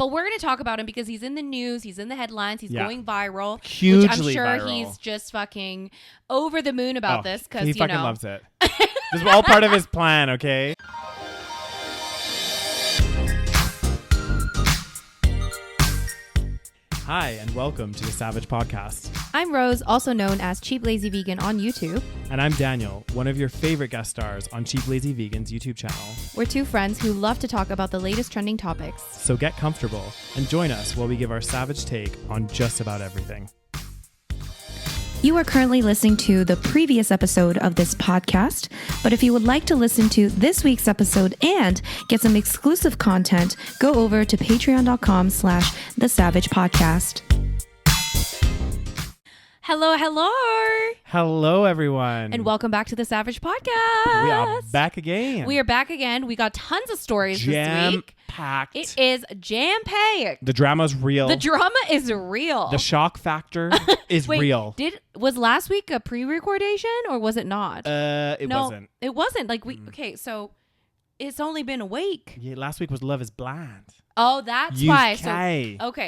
But we're going to talk about him because he's in the news. He's in the headlines. He's going viral. Hugely which I'm sure viral. He's just fucking over the moon about this because, he fucking loves it. This is all part of his plan, okay? Hi, and welcome to the SaVeg Podcast. I'm Rose, also known as Cheap Lazy Vegan on YouTube. And I'm Daniel, one of your favorite guest stars on Cheap Lazy Vegan's YouTube channel. We're two friends who love to talk about the latest trending topics. So get comfortable and join us while we give our savage take on just about everything. You are currently listening to the previous episode of this podcast, but if you would like to listen to this week's episode and get some exclusive content, go over to patreon.com/thesavagepodcast. Hello. Hello, everyone. And welcome back to the SaVeg Podcast. We are back again. We are back again. We got tons of stories this week. Jam-packed. It is jam-packed. The drama's real. The drama is real. The shock factor is Wait, real. Was last week a pre-recordation or was it not? It wasn't. It wasn't. Okay, so it's only been a week. Yeah, last week was Love is Blind. Oh, that's UK. why.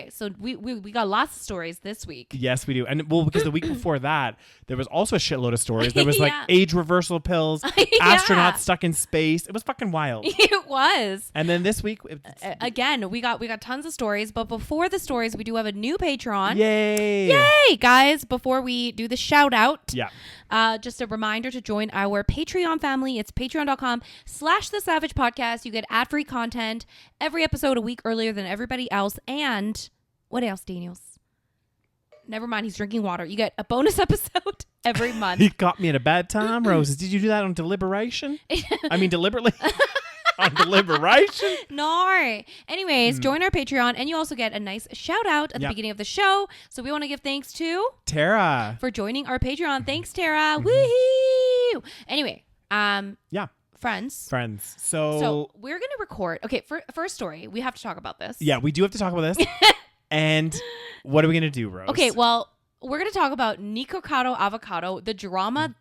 So we got lots of stories this week. Yes, we do. And well, because the week before that, there was also a shitload of stories. There was like age reversal pills, astronauts stuck in space. It was fucking wild. It was. And then this week, again, we got tons of stories. But before the stories, we do have a new Patreon. Yay, guys! Before we do the shout out, yeah. Just a reminder to join our Patreon family. It's patreon.com/thesavagepodcast. You get ad-free content every episode a week earlier than everybody else. And what else, Daniels? Never mind, he's drinking water. You get a bonus episode every month. He caught me at a bad time, Roses. Did you do that on deliberation? I mean, deliberately? On deliberation? No. Anyways, join our Patreon, and you also get a nice shout out at the beginning of the show. So we want to give thanks to Tara for joining our Patreon. Thanks, Tara. Woohoo! Anyway, Friends. So we're gonna record. Okay, first story. We have to talk about this. Yeah, we do have to talk about this. And what are we gonna do, Rose? Okay, well, we're gonna talk about Nikocado Avocado, the drama,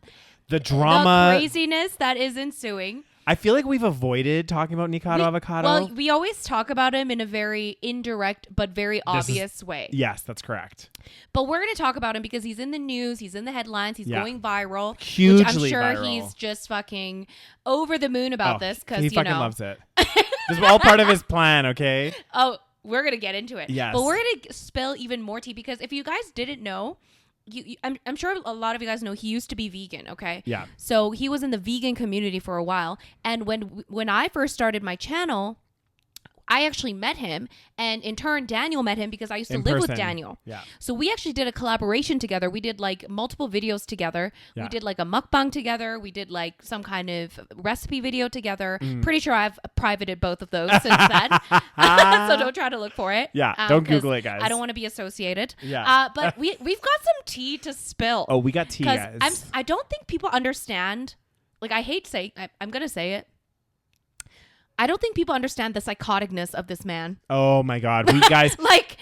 the craziness that is ensuing. I feel like we've avoided talking about Nikocado Avocado. Well, we always talk about him in a very indirect but very obvious way. Yes, that's correct. But we're going to talk about him because he's in the news, he's in the headlines, he's going viral. Hugely which I'm sure viral. He's just fucking over the moon about this because he fucking loves it. This is all part of his plan, okay? Oh, we're going to get into it. Yes. But we're going to spill even more tea because if you guys didn't know, I'm sure a lot of you guys know he used to be vegan, okay? Yeah. So he was in the vegan community for a while. And when I first started my channel, I actually met him, and in turn, Daniel met him because I used to live with Daniel. Yeah. So we actually did a collaboration together. We did like multiple videos together. Yeah. We did like a mukbang together. We did like some kind of recipe video together. Pretty sure I've privated both of those since then. So don't try to look for it. Yeah, don't Google it, guys. I don't want to be associated. Yeah. But we've got some tea to spill. Oh, we got tea, guys. I don't think people understand. Like, I hate saying, I'm going to say it. I don't think people understand the psychoticness of this man. Oh my God. We guys like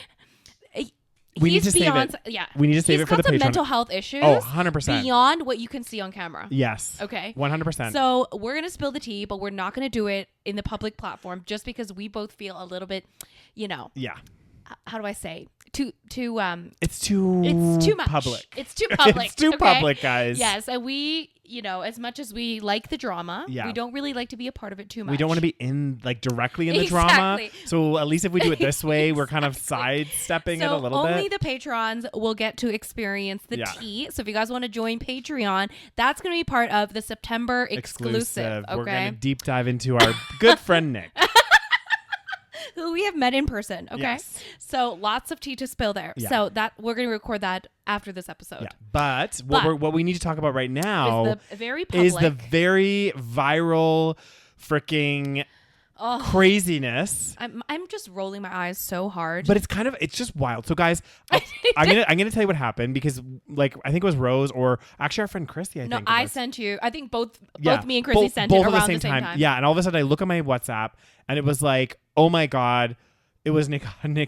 we need to save it. Yeah. We need to save it for the Patreon. He's got some mental health issues. Oh, 100%. Beyond what you can see on camera. Yes. Okay. 100%. So we're going to spill the tea, but we're not going to do it in the public platform just because we both feel a little bit, Yeah. How do I say? It's too much. It's too public. It's too public. It's too public, guys. Yes, and we, as much as we like the drama, we don't really like to be a part of it too much. We don't want to be directly in the drama. So at least if we do it this way, we're kind of sidestepping it a little bit. Only the patrons will get to experience the tea. So if you guys want to join Patreon, that's going to be part of the September exclusive. Okay? We're going to deep dive into our good friend Nick. Who we have met in person. Okay. Yes. So lots of tea to spill there. Yeah. So that we're going to record that after this episode. Yeah. But what we need to talk about right now is the very viral freaking craziness. I'm just rolling my eyes so hard. But it's just wild. So guys, I'm gonna tell you what happened because I think it was Rose or actually our friend Chrissy. I sent you. I think both me and Chrissy sent it around the same time. Yeah, and all of a sudden I look at my WhatsApp and it was like, oh my God, it was Nick, and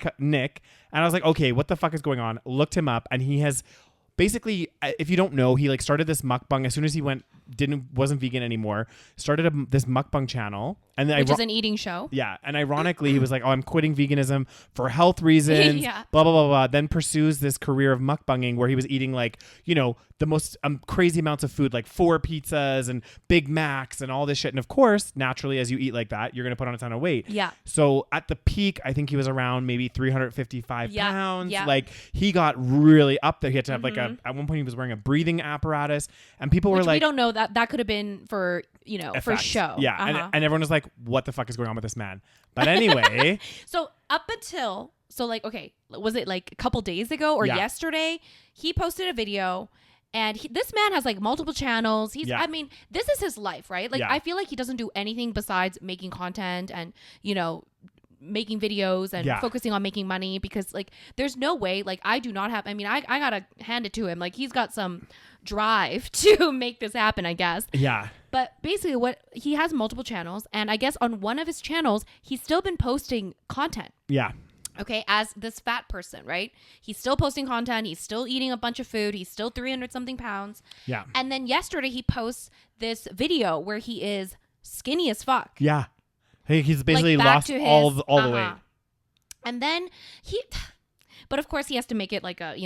I was like, okay, what the fuck is going on? Looked him up, and he has basically, if you don't know, he like started this mukbang as soon as he wasn't vegan anymore. Started this mukbang channel, and then which is an eating show. Yeah, and ironically, he was like, "Oh, I'm quitting veganism for health reasons." Yeah. Blah blah blah blah. Then pursues this career of mukbanging, where he was eating like the most crazy amounts of food, like 4 pizzas and Big Macs and all this shit. And of course, naturally, as you eat like that, you're gonna put on a ton of weight. Yeah. So at the peak, I think he was around maybe 355 pounds. Yeah. Like he got really up there. He had to have at one point he was wearing a breathing apparatus, and people were like, we don't know that could have been for for show. Yeah, and everyone was like, what the fuck is going on with this man? But anyway. So up until like, okay, was it like a couple days ago or yesterday? He posted a video. And this man has like multiple channels. I mean, this is his life, right? Like, I feel like he doesn't do anything besides making content and, making videos and focusing on making money, because like, there's no way, like, I do not have, I mean, I gotta hand it to him. Like, he's got some drive to make this happen, I guess. Yeah. But basically he has multiple channels, and I guess on one of his channels, he's still been posting content. Yeah. Okay, as this fat person, right? He's still posting content. He's still eating a bunch of food. He's still 300 something pounds. Yeah. And then yesterday he posts this video where he is skinny as fuck. Yeah. He's basically like lost all the weight. And then but of course he has to make it like a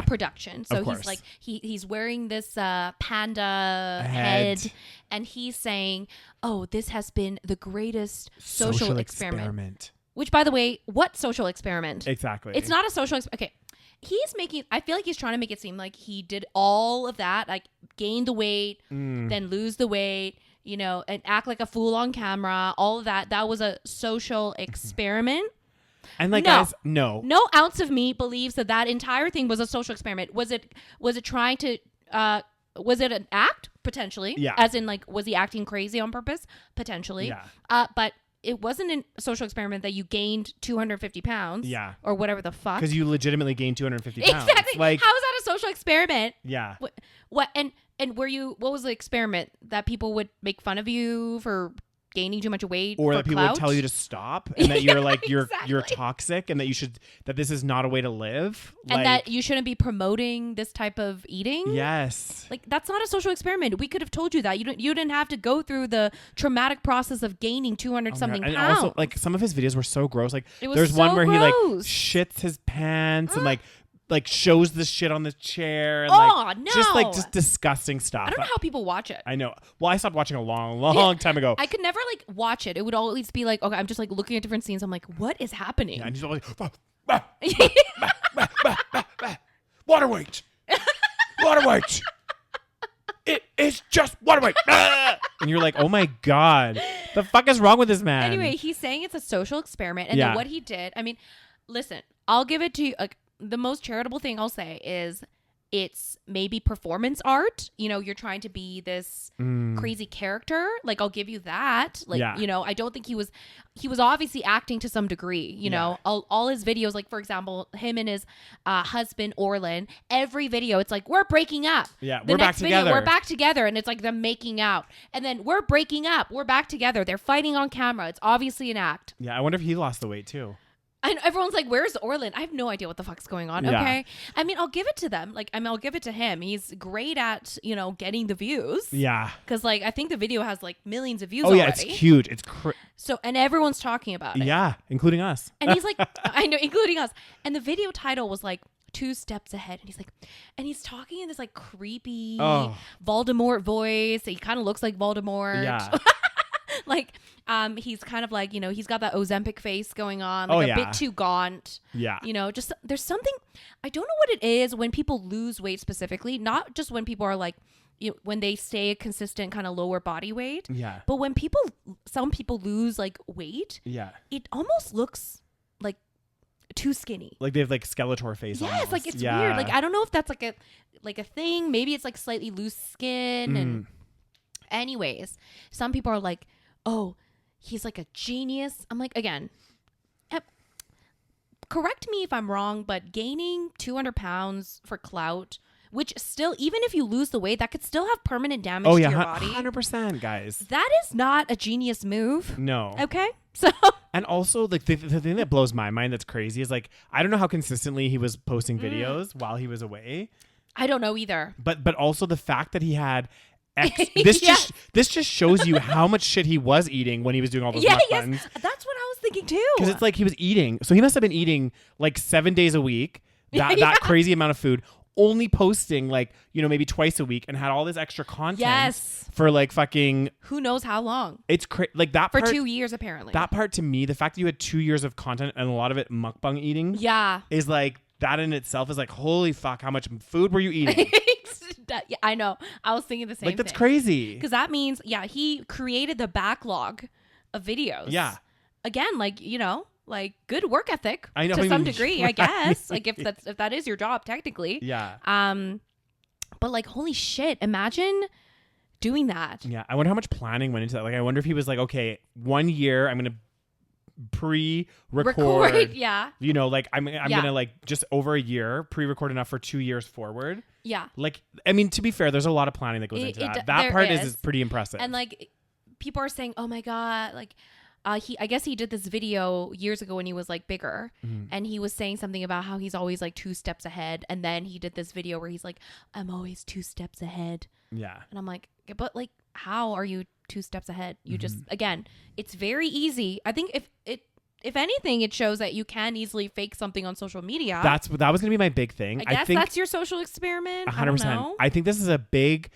production. So he's like he's wearing this panda head, and he's saying, "Oh, this has been the greatest social experiment." Which, by the way, what social experiment? Exactly. It's not a social experiment. Okay. I feel like he's trying to make it seem like he did all of that, like gain the weight, then lose the weight, and act like a fool on camera. All of that. That was a social experiment. And like, guys, no ounce of me believes that entire thing was a social experiment. Was it trying to, was it an act? Potentially. Yeah. As in, like, was he acting crazy on purpose? Potentially. Yeah. But it wasn't a social experiment that you gained 250 pounds. Yeah. Or whatever the fuck. Because you legitimately gained 250 pounds. Exactly. Like, how is that a social experiment? Yeah. What and what was the experiment? That people would make fun of you for gaining too much weight, or for that people clout? would tell you to stop, and that you're like you're Exactly. toxic, and that this is not a way to live, and that you shouldn't be promoting this type of eating. Yes. Like, that's not a social experiment. We could have told you that. You didn't have to go through the traumatic process of gaining 200 something pounds. And also, like, some of his videos were so gross. Like, It was there's so one where he like gross. shits his pants and like shows the shit on the chair. And, just disgusting stuff. I don't know how people watch it. I know. Well, I stopped watching a long time ago. I could never like watch it. It would always be like, okay, I'm just like looking at different scenes. I'm like, what is happening? Yeah, and he's always water weight. Water weight. It is just water weight. And you're like, oh my God, the fuck is wrong with this man? Anyway, he's saying it's a social experiment, and then what he did. I mean, listen, I'll give it to you. The most charitable thing I'll say is it's maybe performance art. You're trying to be this crazy character. Like, I'll give you that. Like, I don't think he was obviously acting to some degree, know, all his videos, like, for example, him and his husband, Orlin, every video, it's like, we're breaking up. Yeah. The we're back next video, together. we're back together. And it's like them making out. And then we're breaking up. We're back together. They're fighting on camera. It's obviously an act. Yeah. I wonder if he lost the weight too. And everyone's like, where's Orlin? I have no idea what the fuck's going on. Yeah. Okay. I mean, I'll give it to them. Like, I'll give it to him. He's great at, getting the views. Yeah. Because, like, I think the video has, like, millions of views Oh, yeah. already. It's huge. It's so, and everyone's talking about it. Yeah. Including us. And he's like, I know, including us. And the video title was like, 2 steps ahead. And he's like, and he's talking in this, like, creepy Voldemort voice. He kind of looks like Voldemort. Yeah. Like, he's kind of like, he's got that Ozempic face going on, like a bit too gaunt. Yeah. Just there's something, I don't know what it is when people lose weight specifically, not just when people are like, when they stay a consistent kind of lower body weight. Yeah. But when some people lose like weight, it almost looks like too skinny. Like they have like Skeletor face. Yes, almost. like it's weird. Like, I don't know if that's like a thing. Maybe it's like slightly loose skin. And anyways, some people are like, oh, he's like a genius. I'm like, again, correct me if I'm wrong, but gaining 200 pounds for clout, which still, even if you lose the weight, that could still have permanent damage to your body. 100%, guys. That is not a genius move. No. Okay. So. And also, like, the thing that blows my mind that's crazy is, like, I don't know how consistently he was posting videos while he was away. I don't know either. But also the fact that he had this just shows you how much shit he was eating when he was doing all those mukbangs. Yes. That's what I was thinking too. Because it's like he was eating. So he must have been eating like 7 days a week, that crazy amount of food, only posting like, maybe twice a week, and had all this extra content for like fucking who knows how long. It's like that for 2 years apparently. That part to me, the fact that you had 2 years of content and a lot of it mukbang eating, is like that in itself is like, holy fuck, how much food were you eating? I know. I was thinking the same thing. Like that's crazy. Because that means he created the backlog of videos. Yeah. Again, like like good work ethic. I know, to some degree, I guess. Like if that is your job technically. Yeah. But like holy shit, imagine doing that. Yeah. I wonder how much planning went into that. Like I wonder if he was like, okay, 1 year I'm gonna pre-record. Yeah. Like I'm gonna like just over a year pre-record enough for 2 years forward. Yeah. Like I mean, to be fair, there's a lot of planning that goes into that. That part is pretty impressive. And like people are saying, oh my God, like I guess he did this video years ago when he was like bigger, and he was saying something about how he's always like 2 steps ahead, and then he did this video where he's like, I'm always 2 steps ahead. Yeah. And I'm like, but like how are you 2 steps ahead? You just, again, it's very easy. I think if anything, it shows that you can easily fake something on social media. That was gonna be my big thing. I think that's your social experiment. 100%. I think this is a big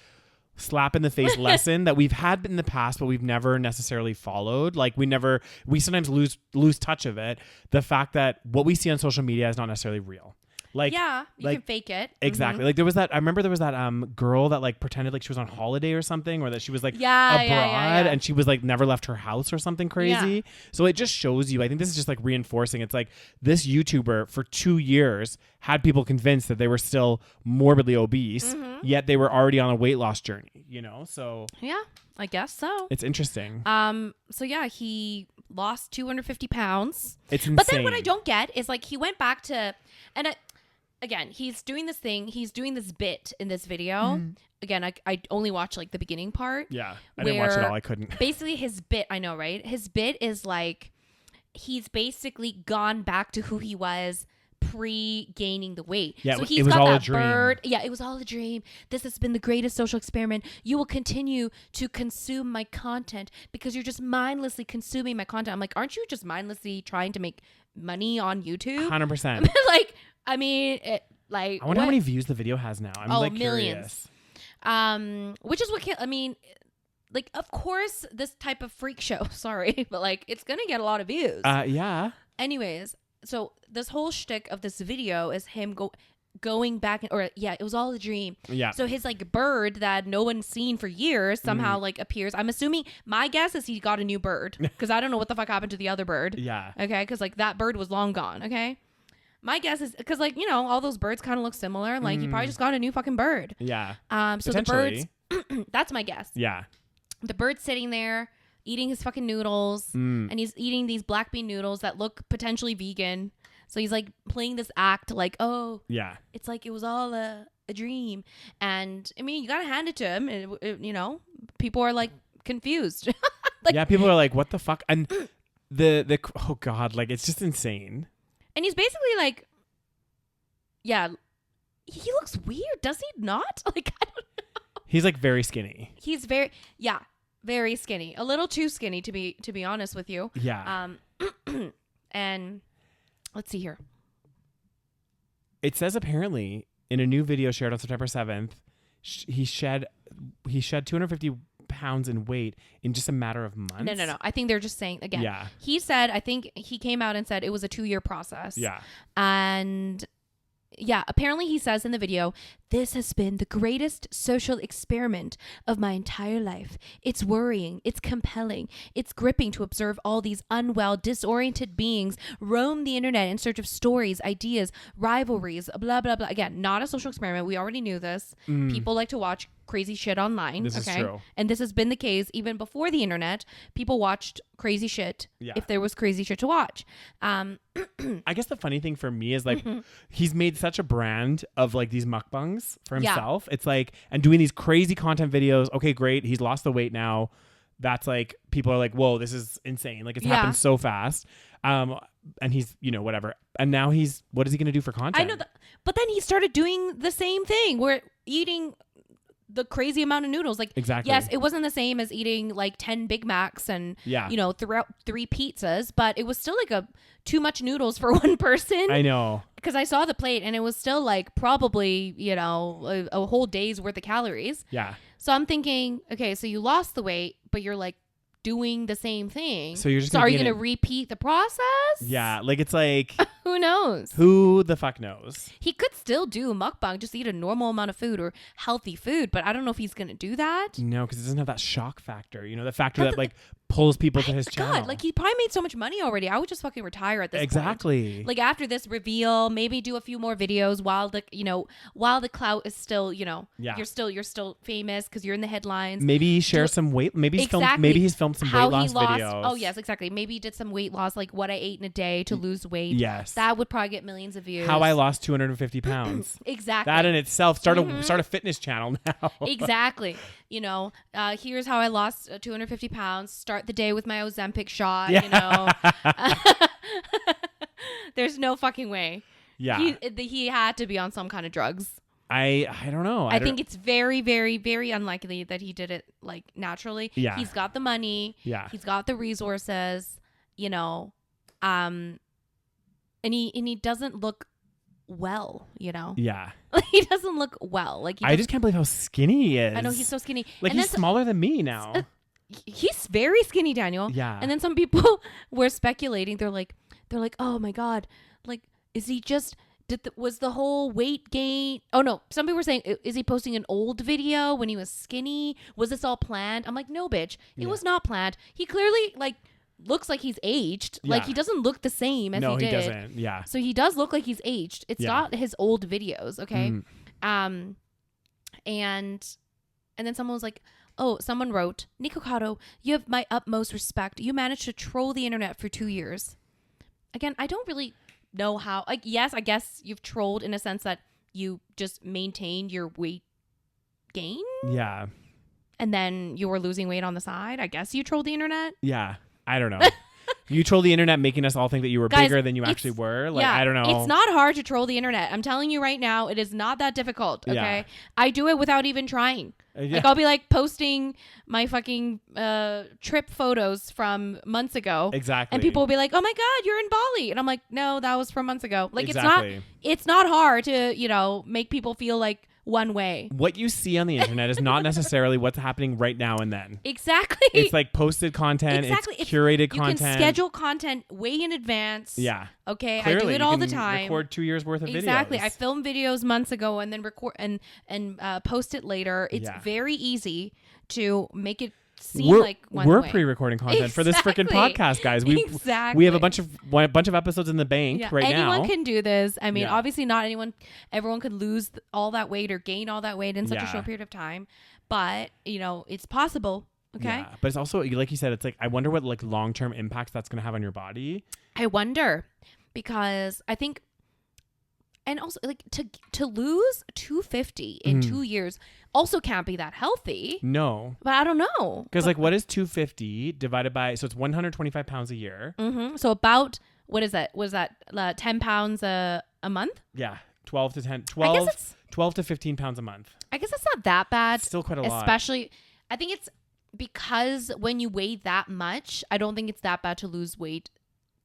slap in the face lesson that we've had in the past, but we've never necessarily followed. Like we sometimes lose touch of it. The fact that what we see on social media is not necessarily real. Like, you can fake it. Exactly. Like I remember there was that girl that like pretended like she was on holiday or something, or that she was like abroad and she was like never left her house or something crazy. Yeah. So it just shows you, I think this is just like reinforcing. It's like this YouTuber for 2 years had people convinced that they were still morbidly obese, yet they were already on a weight loss journey, So yeah, I guess so. It's interesting. So yeah, he lost 250 pounds. It's insane. But then what I don't get is like he went back to, and again, he's doing this bit in this video. Again, I only watched like the beginning part. Yeah, I didn't watch it all. I couldn't. Basically, his bit, I know, right? His bit is like he's basically gone back to who he was pre-gaining the weight. Yeah, so he's it was got all that a dream. bird. Yeah, it was all a dream. This has been the greatest social experiment. You will continue to consume my content because you're just mindlessly consuming my content. I'm like, aren't you just mindlessly trying to make money on YouTube? 100%. Like, I mean, I wonder how many views the video has now. I'm like millions. Curious. Which is what I mean. Like, of course, this type of freak show. Sorry, but like, it's gonna get a lot of views. Yeah. Anyways, so this whole shtick of this video is him going back, it was all a dream. Yeah. So his like bird that no one's seen for years somehow like appears. I'm assuming, my guess is he got a new bird because I don't know what the fuck happened to the other bird. Yeah. Okay, because like that bird was long gone. Okay. My guess is because like all those birds kind of look similar. Like he probably just got a new fucking bird. Yeah. So the birds. That's my guess. Yeah. The bird's sitting there eating his fucking noodles, and he's eating these black bean noodles that look potentially vegan. So he's like playing this act like, oh, yeah, it's like it was all a dream. And I mean, you gotta hand it to him. People are like confused. Like, yeah, people are like, what the fuck? And the oh god, like it's just insane. And he's basically like, yeah, he looks weird, does he not? Like, I don't know. He's like very skinny. He's very skinny. A little too skinny to be honest with you. Yeah. And let's see here. It says apparently in a new video shared on September 7th, he shed 250 pounds in weight in just a matter of months. No. I think they're just saying again. Yeah. He said, I think he came out and said it was a 2-year process. Yeah. And yeah, apparently he says in the video, this has been the greatest social experiment of my entire life. It's worrying. It's compelling. It's gripping to observe all these unwell, disoriented beings roam the internet in search of stories, ideas, rivalries, blah, blah, blah. Again, not a social experiment. We already knew this. People like to watch crazy shit online. This is true. And this has been the case even before the internet. People watched crazy shit if there was crazy shit to watch. I guess the funny thing for me is like he's made such a brand of like these mukbangs for himself. It's like, and doing these crazy content videos. Okay, great. He's lost the weight now. That's like, people are like, whoa, this is insane. Like it's happened so fast. And he's, whatever. And now what is he going to do for content? I know that, but then he started doing the same thing. We're eating the crazy amount of noodles. Like, exactly. Yes, it wasn't the same as eating like 10 Big Macs and, throughout 3 pizzas, but it was still like too much noodles for one person. I know. Because I saw the plate and it was still like probably, a whole day's worth of calories. Yeah. So I'm thinking, okay, so you lost the weight, but you're like doing the same thing. So you're just are you going to repeat the process? Yeah. Like, it's like, who knows? Who the fuck knows? He could still do mukbang, just eat a normal amount of food or healthy food, but I don't know if he's going to do that. No, because it doesn't have that shock factor. The factor that like pulls people to his channel. God, like he probably made so much money already. I would just fucking retire at this point. Exactly. Like after this reveal, maybe do a few more videos while the clout is still, you're still famous because you're in the headlines. Maybe share some weight. Maybe he's filmed some weight loss videos. Oh yes, exactly. Maybe he did some weight loss, like what I ate in a day to lose weight. Yes. That would probably get millions of views. How I lost 250 pounds. Exactly. That in itself, start a fitness channel now. Exactly. Here's how I lost 250 pounds. Start the day with my Ozempic shot. There's no fucking way. Yeah. He had to be on some kind of drugs. I don't know. I think it's very, very, very unlikely that he did it like naturally. Yeah. He's got the money. Yeah. He's got the resources, and he doesn't look well, Yeah. He doesn't look well. Like I just can't believe how skinny he is. I know he's so skinny. Like he's smaller than me now. He's very skinny, Daniel. Yeah. And then some people were speculating. They're like, oh my God, like, is he just was the whole weight gain? Oh no, some people were saying, is he posting an old video when he was skinny? Was this all planned? I'm like, no, bitch, it was not planned. He clearly looks like he's aged. Yeah. Like he doesn't look the same as he did. No, he doesn't. Yeah. So he does look like he's aged. It's not his old videos, okay? And then someone was like, someone wrote, Nikocado, you have my utmost respect. You managed to troll the internet for 2 years. Again, I don't really know how. Like, yes, I guess you've trolled in a sense that you just maintained your weight gain. Yeah. And then you were losing weight on the side. I guess you trolled the internet. Yeah. I don't know. You trolled the internet, making us all think that you were bigger than you actually were. Like, I don't know. It's not hard to troll the internet. I'm telling you right now, it is not that difficult. Okay. Yeah. I do it without even trying. Yeah. Like I'll be like posting my fucking trip photos from months ago. Exactly. And people will be like, "Oh my God, you're in Bali," and I'm like, "No, that was from months ago." Like exactly. it's not hard to make people feel like one way. What you see on the internet is not necessarily what's happening right now and then. Exactly. It's like posted content. Exactly. It's curated content. You can schedule content way in advance. Yeah. Okay. Clearly, I do it all the time. Record 2 years worth of videos. Exactly. I film videos months ago and then record and post it later. It's very easy to make it seem like one we're way. Pre-recording content for this freaking podcast, guys. We have a bunch of episodes in the bank right now. Anyone can do this. I mean, obviously not everyone could lose all that weight or gain all that weight in such a short period of time, but it's possible. Okay. Yeah, but it's also, like you said, it's like, I wonder what like long-term impacts that's going to have on your body. I wonder, because I think, and also like to lose 250 in 2 years also can't be that healthy. No. But I don't know. Because like, what is 250 divided by, so it's 125 pounds a year. Mm-hmm. So about, what is that? Was that 10 pounds a month? Yeah. 12 to 15 pounds a month. I guess that's not that bad. It's still quite a lot. Especially, I think it's because when you weigh that much, I don't think it's that bad to lose weight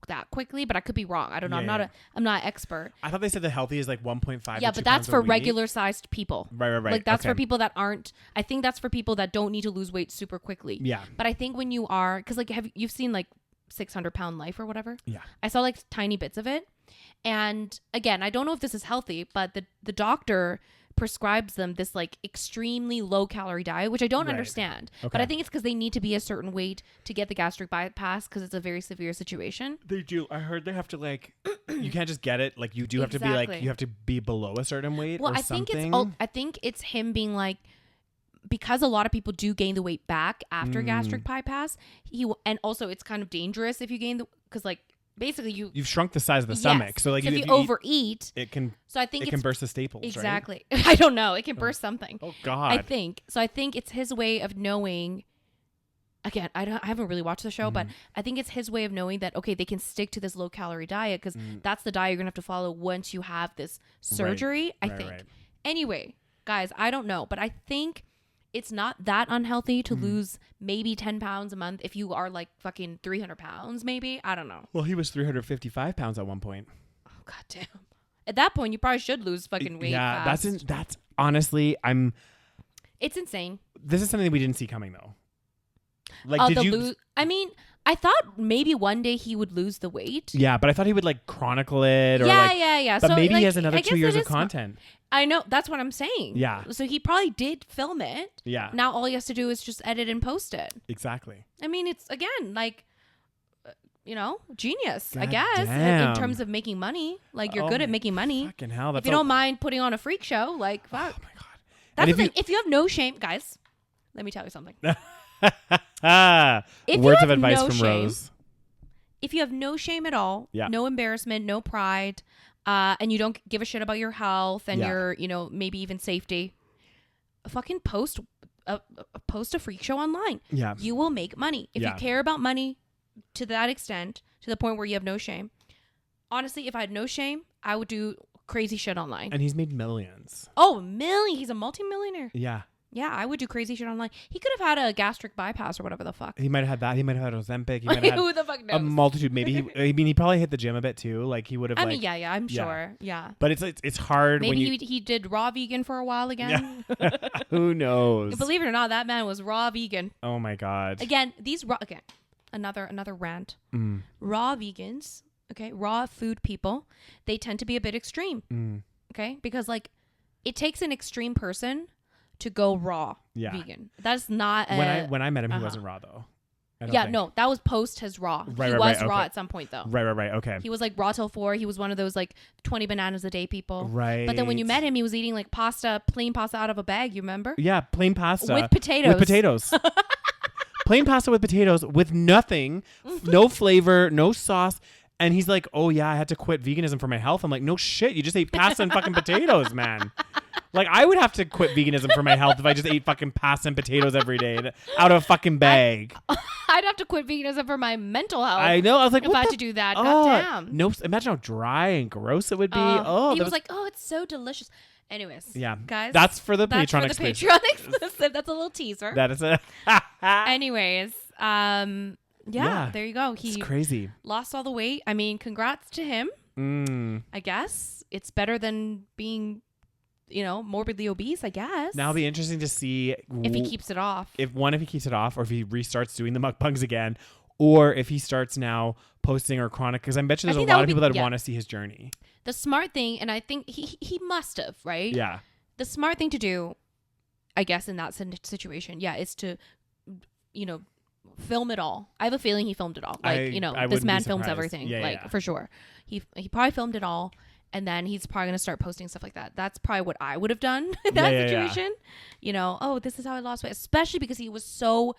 that quickly, but I could be wrong. I don't know. Yeah, I'm not an expert. I thought they said the healthy is like 1.5. Yeah, but that's for regular sized people. Right. Like that's for people that aren't. I think that's for people that don't need to lose weight super quickly. Yeah. But I think when you are, because like you've seen like 600-pound Life or whatever. Yeah. I saw like tiny bits of it, and again, I don't know if this is healthy, but the doctor prescribes them this like extremely low calorie diet, which I don't understand. Okay. But I think it's because they need to be a certain weight to get the gastric bypass because it's a very severe situation. They do. I heard they have to like, you can't just get it. Like you do have to be like, you have to be below a certain weight or something. I think it's him being like, because a lot of people do gain the weight back after gastric bypass. And also it's kind of dangerous if you gain because like, basically you've shrunk the size of the stomach, so like if you overeat, it can. So I think it can burst the staples. Exactly. Right? I don't know. It can burst something. Oh God. I think so. I think it's his way of knowing again, I haven't really watched the show, but I think it's his way of knowing that, okay, they can stick to this low calorie diet because that's the diet you're gonna have to follow once you have this surgery. I think. Right. Anyway, guys, I don't know, but I think it's not that unhealthy to lose maybe 10 pounds a month if you are like fucking 300 pounds, maybe. I don't know. Well, he was 355 pounds at one point. Oh, God damn. At that point, you probably should lose fucking weight. Yeah, fast. That's honestly, It's insane. This is something we didn't see coming though. Like, did you? I mean, I thought maybe one day he would lose the weight. Yeah, but I thought he would like chronicle it. Or yeah. But so, maybe like, he has another 2 years of content. I know. That's what I'm saying. Yeah. So he probably did film it. Yeah. Now all he has to do is just edit and post it. Exactly. I mean, it's, again, like, genius, I guess, damn. in terms of making money. Like, you're good at making money. Fucking hell. If you don't mind putting on a freak show, like, fuck. Oh, my God. That's the thing. If you have no shame, guys, let me tell you something. Words of advice from Rose. If you have no shame at all, no embarrassment, no pride, and you don't give a shit about your health and your, maybe even safety, fucking post a freak show online. Yeah. You will make money. If you care about money to that extent, to the point where you have no shame. Honestly, if I had no shame, I would do crazy shit online. And he's made millions. Oh, million. He's a multimillionaire. Yeah. Yeah, I would do crazy shit online. He could have had a gastric bypass or whatever the fuck. He might have had that. He might have had Ozempic. He might have had who the fuck knows? a multitude. Maybe he probably hit the gym a bit too. Like he would have. I'm sure. Yeah. But it's hard. Maybe when he did raw vegan for a while again. Yeah. Who knows? Believe it or not, that man was raw vegan. Oh my God. Again, another rant. Raw vegans, okay, raw food people, they tend to be a bit extreme. Okay, because like it takes an extreme person to go raw vegan. That's not when I met him, he wasn't raw though. No, that was post his raw. He was raw at some point though. Right. Okay. He was like raw till 4. He was one of those like 20 bananas a day people. Right. But then when you met him, he was eating like plain pasta out of a bag. You remember? Yeah, plain pasta with potatoes. Plain pasta with potatoes with nothing, no flavor, no sauce. And he's like, "Oh yeah, I had to quit veganism for my health." I'm like, "No shit, you just ate pasta and fucking potatoes, man." Like, I would have to quit veganism for my health if I just ate fucking pasta and potatoes every day out of a fucking bag. I'd have to quit veganism for my mental health. I know. I was like, if I had to do that, goddamn. No, imagine how dry and gross it would be. He was like, "Oh, it's so delicious." Anyways, guys, that's for the Patreon exclusive. Patreon exclusive. That's a little teaser. That is a. Anyways, there you go. It's crazy. Lost all the weight. I mean, congrats to him. I guess it's better than being, morbidly obese, I guess. Now it'll be interesting to see if he keeps it off. If he keeps it off, or if he restarts doing the mukbangs again, or if he starts now posting or chronic. Because I bet you there's a lot of people that want to see his journey. The smart thing, and I think he must have, right? Yeah. The smart thing to do, I guess, in that situation, is to, film it all. I have a feeling he filmed it all. Like, this man films everything. For sure. He probably filmed it all. And then he's probably going to start posting stuff like that. That's probably what I would have done in that situation. This is how I lost weight. Especially because he was so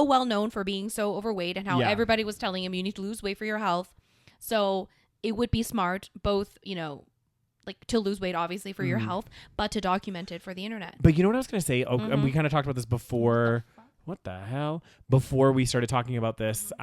well known for being so overweight and how everybody was telling him you need to lose weight for your health. So it would be smart both, like to lose weight, obviously, for your health, but to document it for the internet. But you know what I was going to say? And we kind of talked about this before. What the hell? Before we started talking about this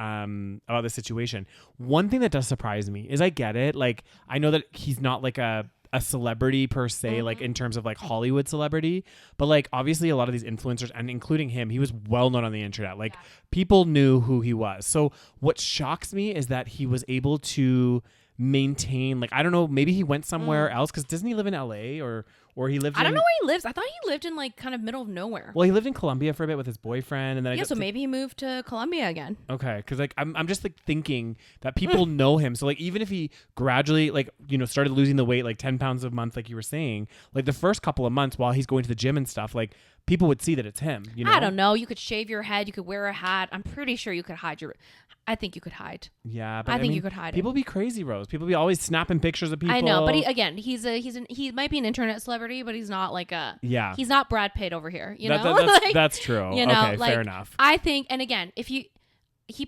situation, one thing that does surprise me is I get it. Like, I know that he's not like a celebrity per se, like in terms of like Hollywood celebrity, but like obviously a lot of these influencers, and including him, he was well known on the internet. Like people knew who he was. So what shocks me is that he was able to maintain, like, I don't know, maybe he went somewhere else, because doesn't he live in LA or he lived I don't know where he lives. I thought he lived in like kind of middle of nowhere. Well, he lived in Colombia for a bit with his boyfriend, and then so maybe he moved to Colombia again. Okay, because like I'm just like thinking that people know him, so like even if he gradually like started losing the weight, like 10 pounds a month, like you were saying, like the first couple of months while he's going to the gym and stuff, like people would see that it's him. I don't know. You could shave your head. You could wear a hat. I'm pretty sure you could hide your. I think you could hide. Yeah, but I think you could hide. People be crazy, Rose. People be always snapping pictures of people. I know, but he might be an internet celebrity, but he's not like a. Yeah. He's not Brad Pitt over here. That's true. Okay, fair enough. I think, and again, he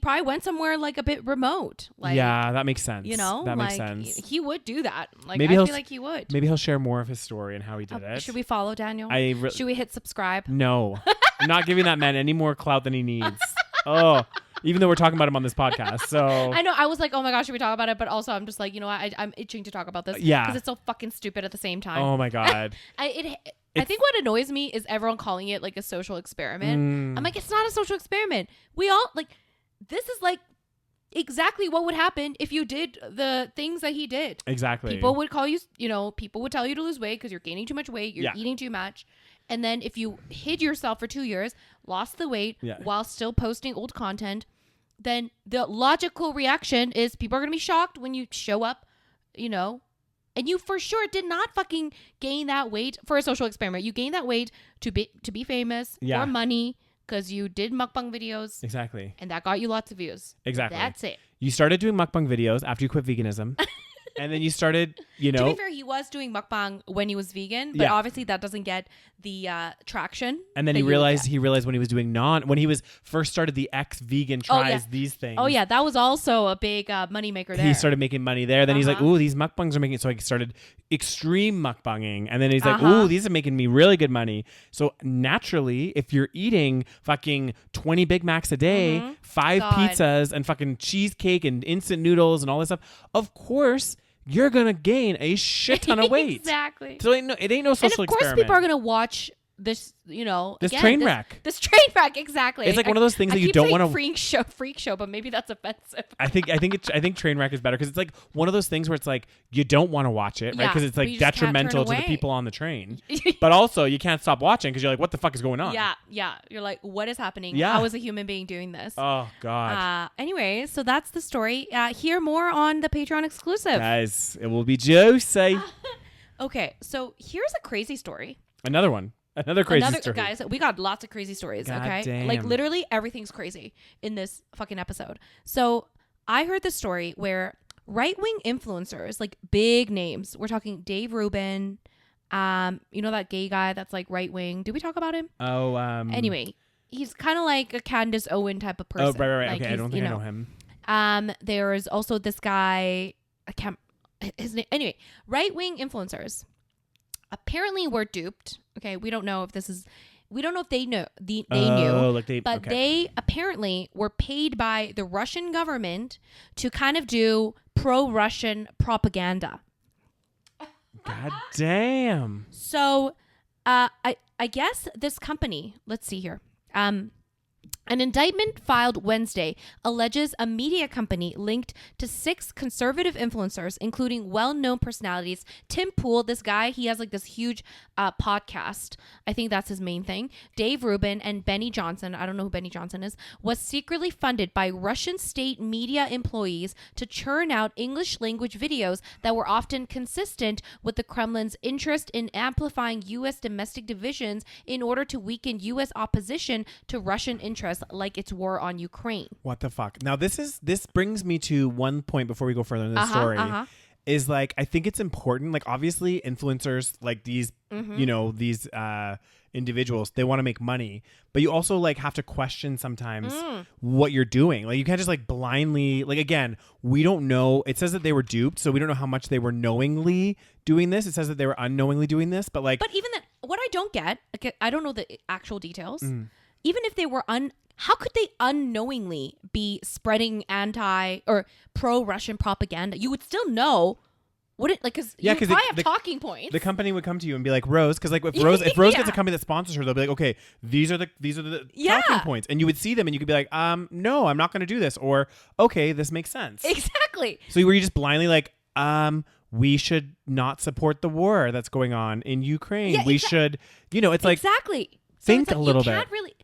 probably went somewhere like a bit remote. Like, yeah, that makes sense. That makes sense. He would do that. Like, maybe I feel like he would. Maybe he'll share more of his story and how he did it. Should we follow Daniel? Should we hit subscribe? No, I'm not giving that man any more clout than he needs. Oh, even though we're talking about him on this podcast. So I know. I was like, oh my gosh, should we talk about it? But also, I'm just like, you know what? I'm itching to talk about this. Yeah. Because it's so fucking stupid at the same time. Oh my God. I think what annoys me is everyone calling it like a social experiment. I'm like, it's not a social experiment. We all like, this is like exactly what would happen if you did the things that he did. Exactly. People would call you, people would tell you to lose weight because you're gaining too much weight. You're eating too much. And then if you hid yourself for 2 years, lost the weight while still posting old content, then the logical reaction is people are going to be shocked when you show up, and you for sure did not fucking gain that weight for a social experiment. You gained that weight to be famous for money because you did mukbang videos. Exactly. And that got you lots of views. Exactly. That's it. You started doing mukbang videos after you quit veganism. And then you started, To be fair, he was doing mukbang when he was vegan, but obviously that doesn't get the traction. And then he realized when he was doing when he was first started the ex-vegan tries these things. Oh yeah, that was also a big moneymaker there. He started making money there. Then he's like, ooh, these mukbangs are making, so he started extreme mukbanging. And then he's like, ooh, these are making me really good money. So naturally, if you're eating fucking 20 Big Macs a day, 5 pizzas and fucking cheesecake and instant noodles and all this stuff, of course, you're going to gain a shit ton of weight. Exactly. So it ain't no social experiment. And of course people are going to watch this, this train wreck. This train wreck, exactly. It's like one of those things that you don't want to freak show, but maybe that's offensive. I think train wreck is better because it's like one of those things where it's like you don't want to watch it, right? Because it's like detrimental to the people on the train. But also you can't stop watching because you're like, what the fuck is going on? Yeah. You're like, what is happening? Yeah. How is a human being doing this? Oh God. Anyway, so that's the story. Hear more on the Patreon exclusive. Guys, it will be juicy. Okay, so here's a crazy story. Another one. Another crazy story. Guys, we got lots of crazy stories, God okay? damn. Like literally everything's crazy in this fucking episode. So I heard this story where right-wing influencers, like big names, we're talking Dave Rubin, that gay guy that's like right-wing. Did we talk about him? Oh, Anyway, he's kind of like a Candace Owen type of person. Oh, right. Like Okay, I don't think I know him. There is also this guy, his name, anyway, right-wing influencers apparently were duped. Okay, we don't know if they knew. They apparently were paid by the Russian government to kind of do pro-Russian propaganda. God damn. So, I guess this company, let's see here. An indictment filed Wednesday alleges a media company linked to 6 conservative influencers, including well-known personalities. Tim Pool, this guy, he has like this huge podcast. I think that's his main thing. Dave Rubin and Benny Johnson, I don't know who Benny Johnson is, was secretly funded by Russian state media employees to churn out English language videos that were often consistent with the Kremlin's interest in amplifying U.S. domestic divisions in order to weaken U.S. opposition to Russian interests, like its war on Ukraine. What the fuck? Now this brings me to one point before we go further in the story. Is like, I think it's important, like obviously influencers like these, these individuals, they want to make money, but you also like have to question sometimes what you're doing. Like you can't just like blindly, like again, we don't know. It says that they were duped, so we don't know how much they were knowingly doing this. It says that they were unknowingly doing this, but like. But even that, what I don't get, like, I don't know the actual details. Even if they were how could they unknowingly be spreading anti or pro-Russian propaganda? You would still know, wouldn't like? Because you probably have talking points. The company would come to you and be like, Rose, because like if Rose gets a company that sponsors her, they'll be like, okay, these are the talking points, and you would see them and you could be like, no, I'm not going to do this, or okay, this makes sense. Exactly. So were you just blindly like, we should not support the war that's going on in Ukraine. We should, it's like exactly. Think so a little bit. Can't really.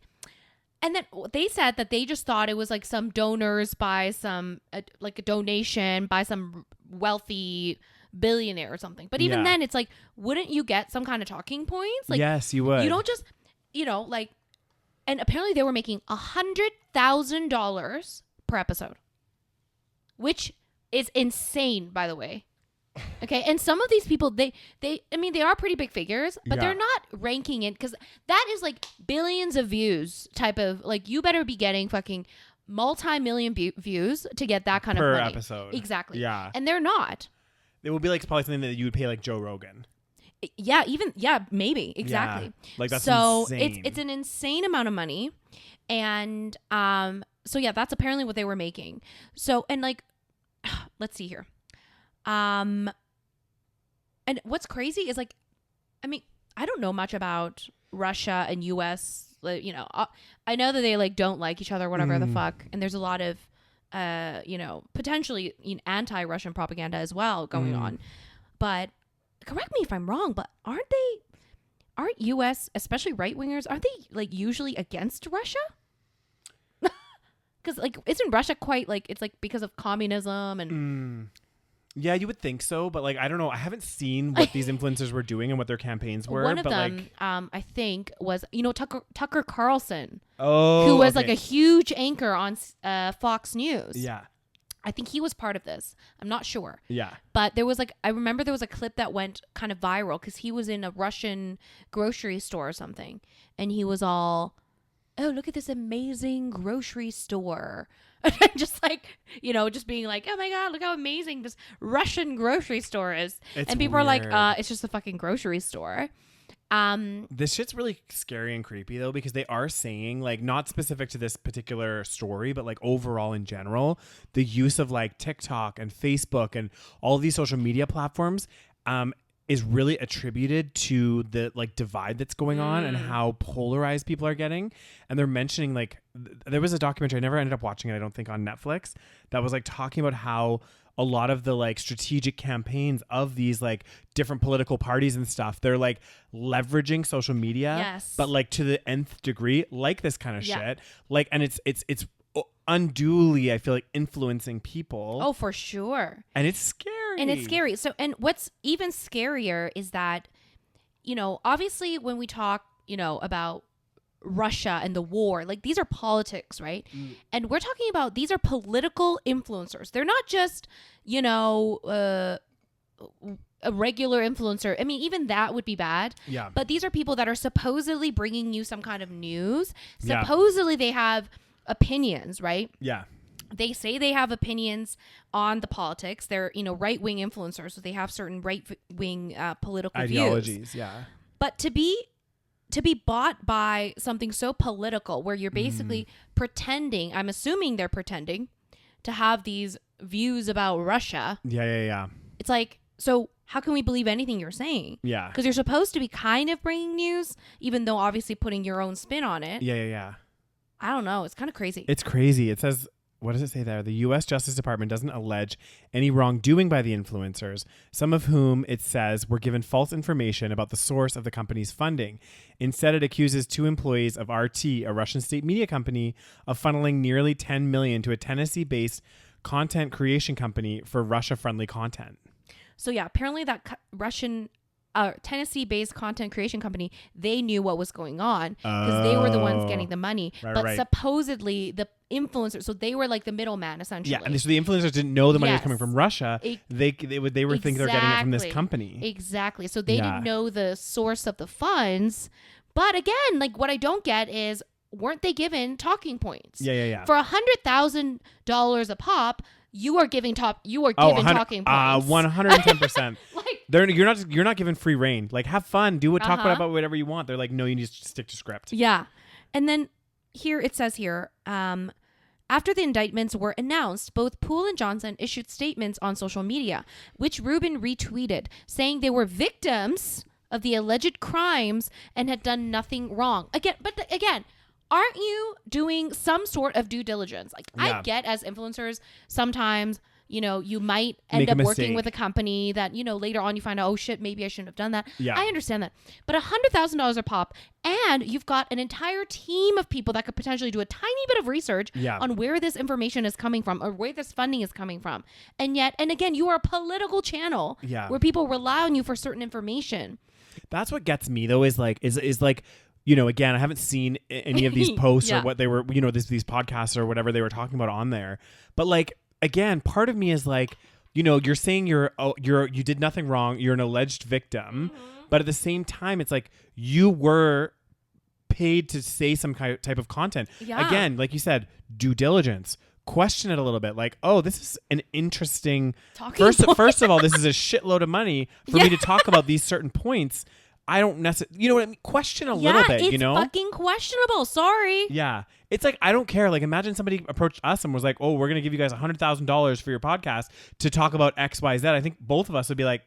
And then they said that they just thought it was like some donors by some like a donation by some wealthy billionaire or something. But even then, it's like, wouldn't you get some kind of talking points? Like, yes, you would. You don't just, like, and apparently they were making $100,000 per episode, which is insane, by the way. Okay, and some of these people, they are pretty big figures, but they're not ranking it because that is like billions of views type of, like, you better be getting fucking multi-million views to get that kind of money. Per episode. Exactly. Yeah. And they're not. It would be like probably something that you would pay like Joe Rogan. Yeah, maybe. Exactly. Yeah, like that's so insane. it's an insane amount of money. And So yeah, that's apparently what they were making. So, and like, let's see here. And what's crazy is like, I mean, I don't know much about Russia and US. You know, I know that they like don't like each other, whatever the fuck. And there's a lot of, you know, potentially anti-Russian propaganda as well going on. But correct me if I'm wrong, but aren't US, especially right wingers, aren't they like usually against Russia? Because like, isn't Russia quite like, it's like because of communism and yeah, you would think so, but like I don't know. I haven't seen what these influencers were doing and what their campaigns were. One of but them, like, I think, was Tucker Carlson, who who was like a huge anchor on Fox News. Yeah, I think he was part of this. I'm not sure. Yeah, but there was like, I remember there was a clip that went kind of viral because he was in a Russian grocery store or something, and he was all, "Oh, look at this amazing grocery store." And just like, you know, just being like, "Oh my God, look how amazing this Russian grocery store is." And people are like, it's just a fucking grocery store. This shit's really scary and creepy though, because they are saying, like, not specific to this particular story, but like overall in general, the use of like TikTok and Facebook and all of these social media platforms is really attributed to the like divide that's going on and how polarized people are getting. And they're mentioning like there was a documentary, I never ended up watching it, I don't think, on Netflix, that was like talking about how a lot of the like strategic campaigns of these like different political parties and stuff, they're like leveraging social media, but like to the nth degree, like this kind of shit. Like, and it's unduly, I feel like, influencing people. Oh, for sure. And it's scary. So, and what's even scarier is that, you know, obviously when we talk, you know, about Russia and the war, like these are politics, right? And we're talking about, these are political influencers. They're not just, you know, a regular influencer. I mean, even that would be bad. Yeah. But these are people that are supposedly bringing you some kind of news. Supposedly they have opinions, right? Yeah. They say they have opinions on the politics. They're, you know, right-wing influencers, so they have certain right-wing political ideologies, views. Yeah. But to be bought by something so political where you're basically pretending, I'm assuming they're pretending to have these views about Russia. Yeah. It's like, so how can we believe anything you're saying? Yeah. Because you're supposed to be kind of bringing news, even though obviously putting your own spin on it. Yeah. I don't know. It's kind of crazy. It's crazy. It says, what does it say there? The U.S. Justice Department doesn't allege any wrongdoing by the influencers, some of whom, it says, were given false information about the source of the company's funding. Instead, it accuses 2 employees of RT, a Russian state media company, of funneling nearly $10 million to a Tennessee-based content creation company for Russia-friendly content. So yeah, apparently that Russian Tennessee-based content creation company, they knew what was going on because they were the ones getting the money. But supposedly the influencers, so they were like the middleman essentially. Yeah, and so the influencers didn't know the money was coming from Russia. They were thinking they're getting it from this company. Exactly. So they didn't know the source of the funds. But again, like what I don't get is, weren't they given talking points? Yeah. For $100,000 a pop, you are given talking points. 110%. You're not given free reign. Like, have fun, talk about whatever you want. They're like, no, you need to stick to script. Yeah. And then here it says here, after the indictments were announced, both Poole and Johnson issued statements on social media, which Rubin retweeted, saying they were victims of the alleged crimes and had done nothing wrong. Again, aren't you doing some sort of due diligence? Like, I get as influencers, sometimes, you know, you might end up working with a company that, you know, later on you find out, oh shit, maybe I shouldn't have done that. Yeah. I understand that. But $100,000 a pop, and you've got an entire team of people that could potentially do a tiny bit of research on where this information is coming from or where this funding is coming from. And yet, and again, you are a political channel where people rely on you for certain information. That's what gets me though, is like, you know, again, I haven't seen any of these posts or what they were, you know, these podcasts or whatever they were talking about on there. But like, again, part of me is like, you know, you're saying you did nothing wrong. You're an alleged victim. But at the same time, it's like you were paid to say some type of content. Yeah. Again, like you said, due diligence. Question it a little bit. Like, oh, this is an interesting... First of all, this is a shitload of money for me to talk about these certain points. I don't necessarily, you know what I mean? Question a little bit, you know? It's fucking questionable. Sorry. Yeah. It's like, I don't care. Like, imagine somebody approached us and was like, oh, we're going to give you guys $100,000 for your podcast to talk about X, Y, Z. I think both of us would be like,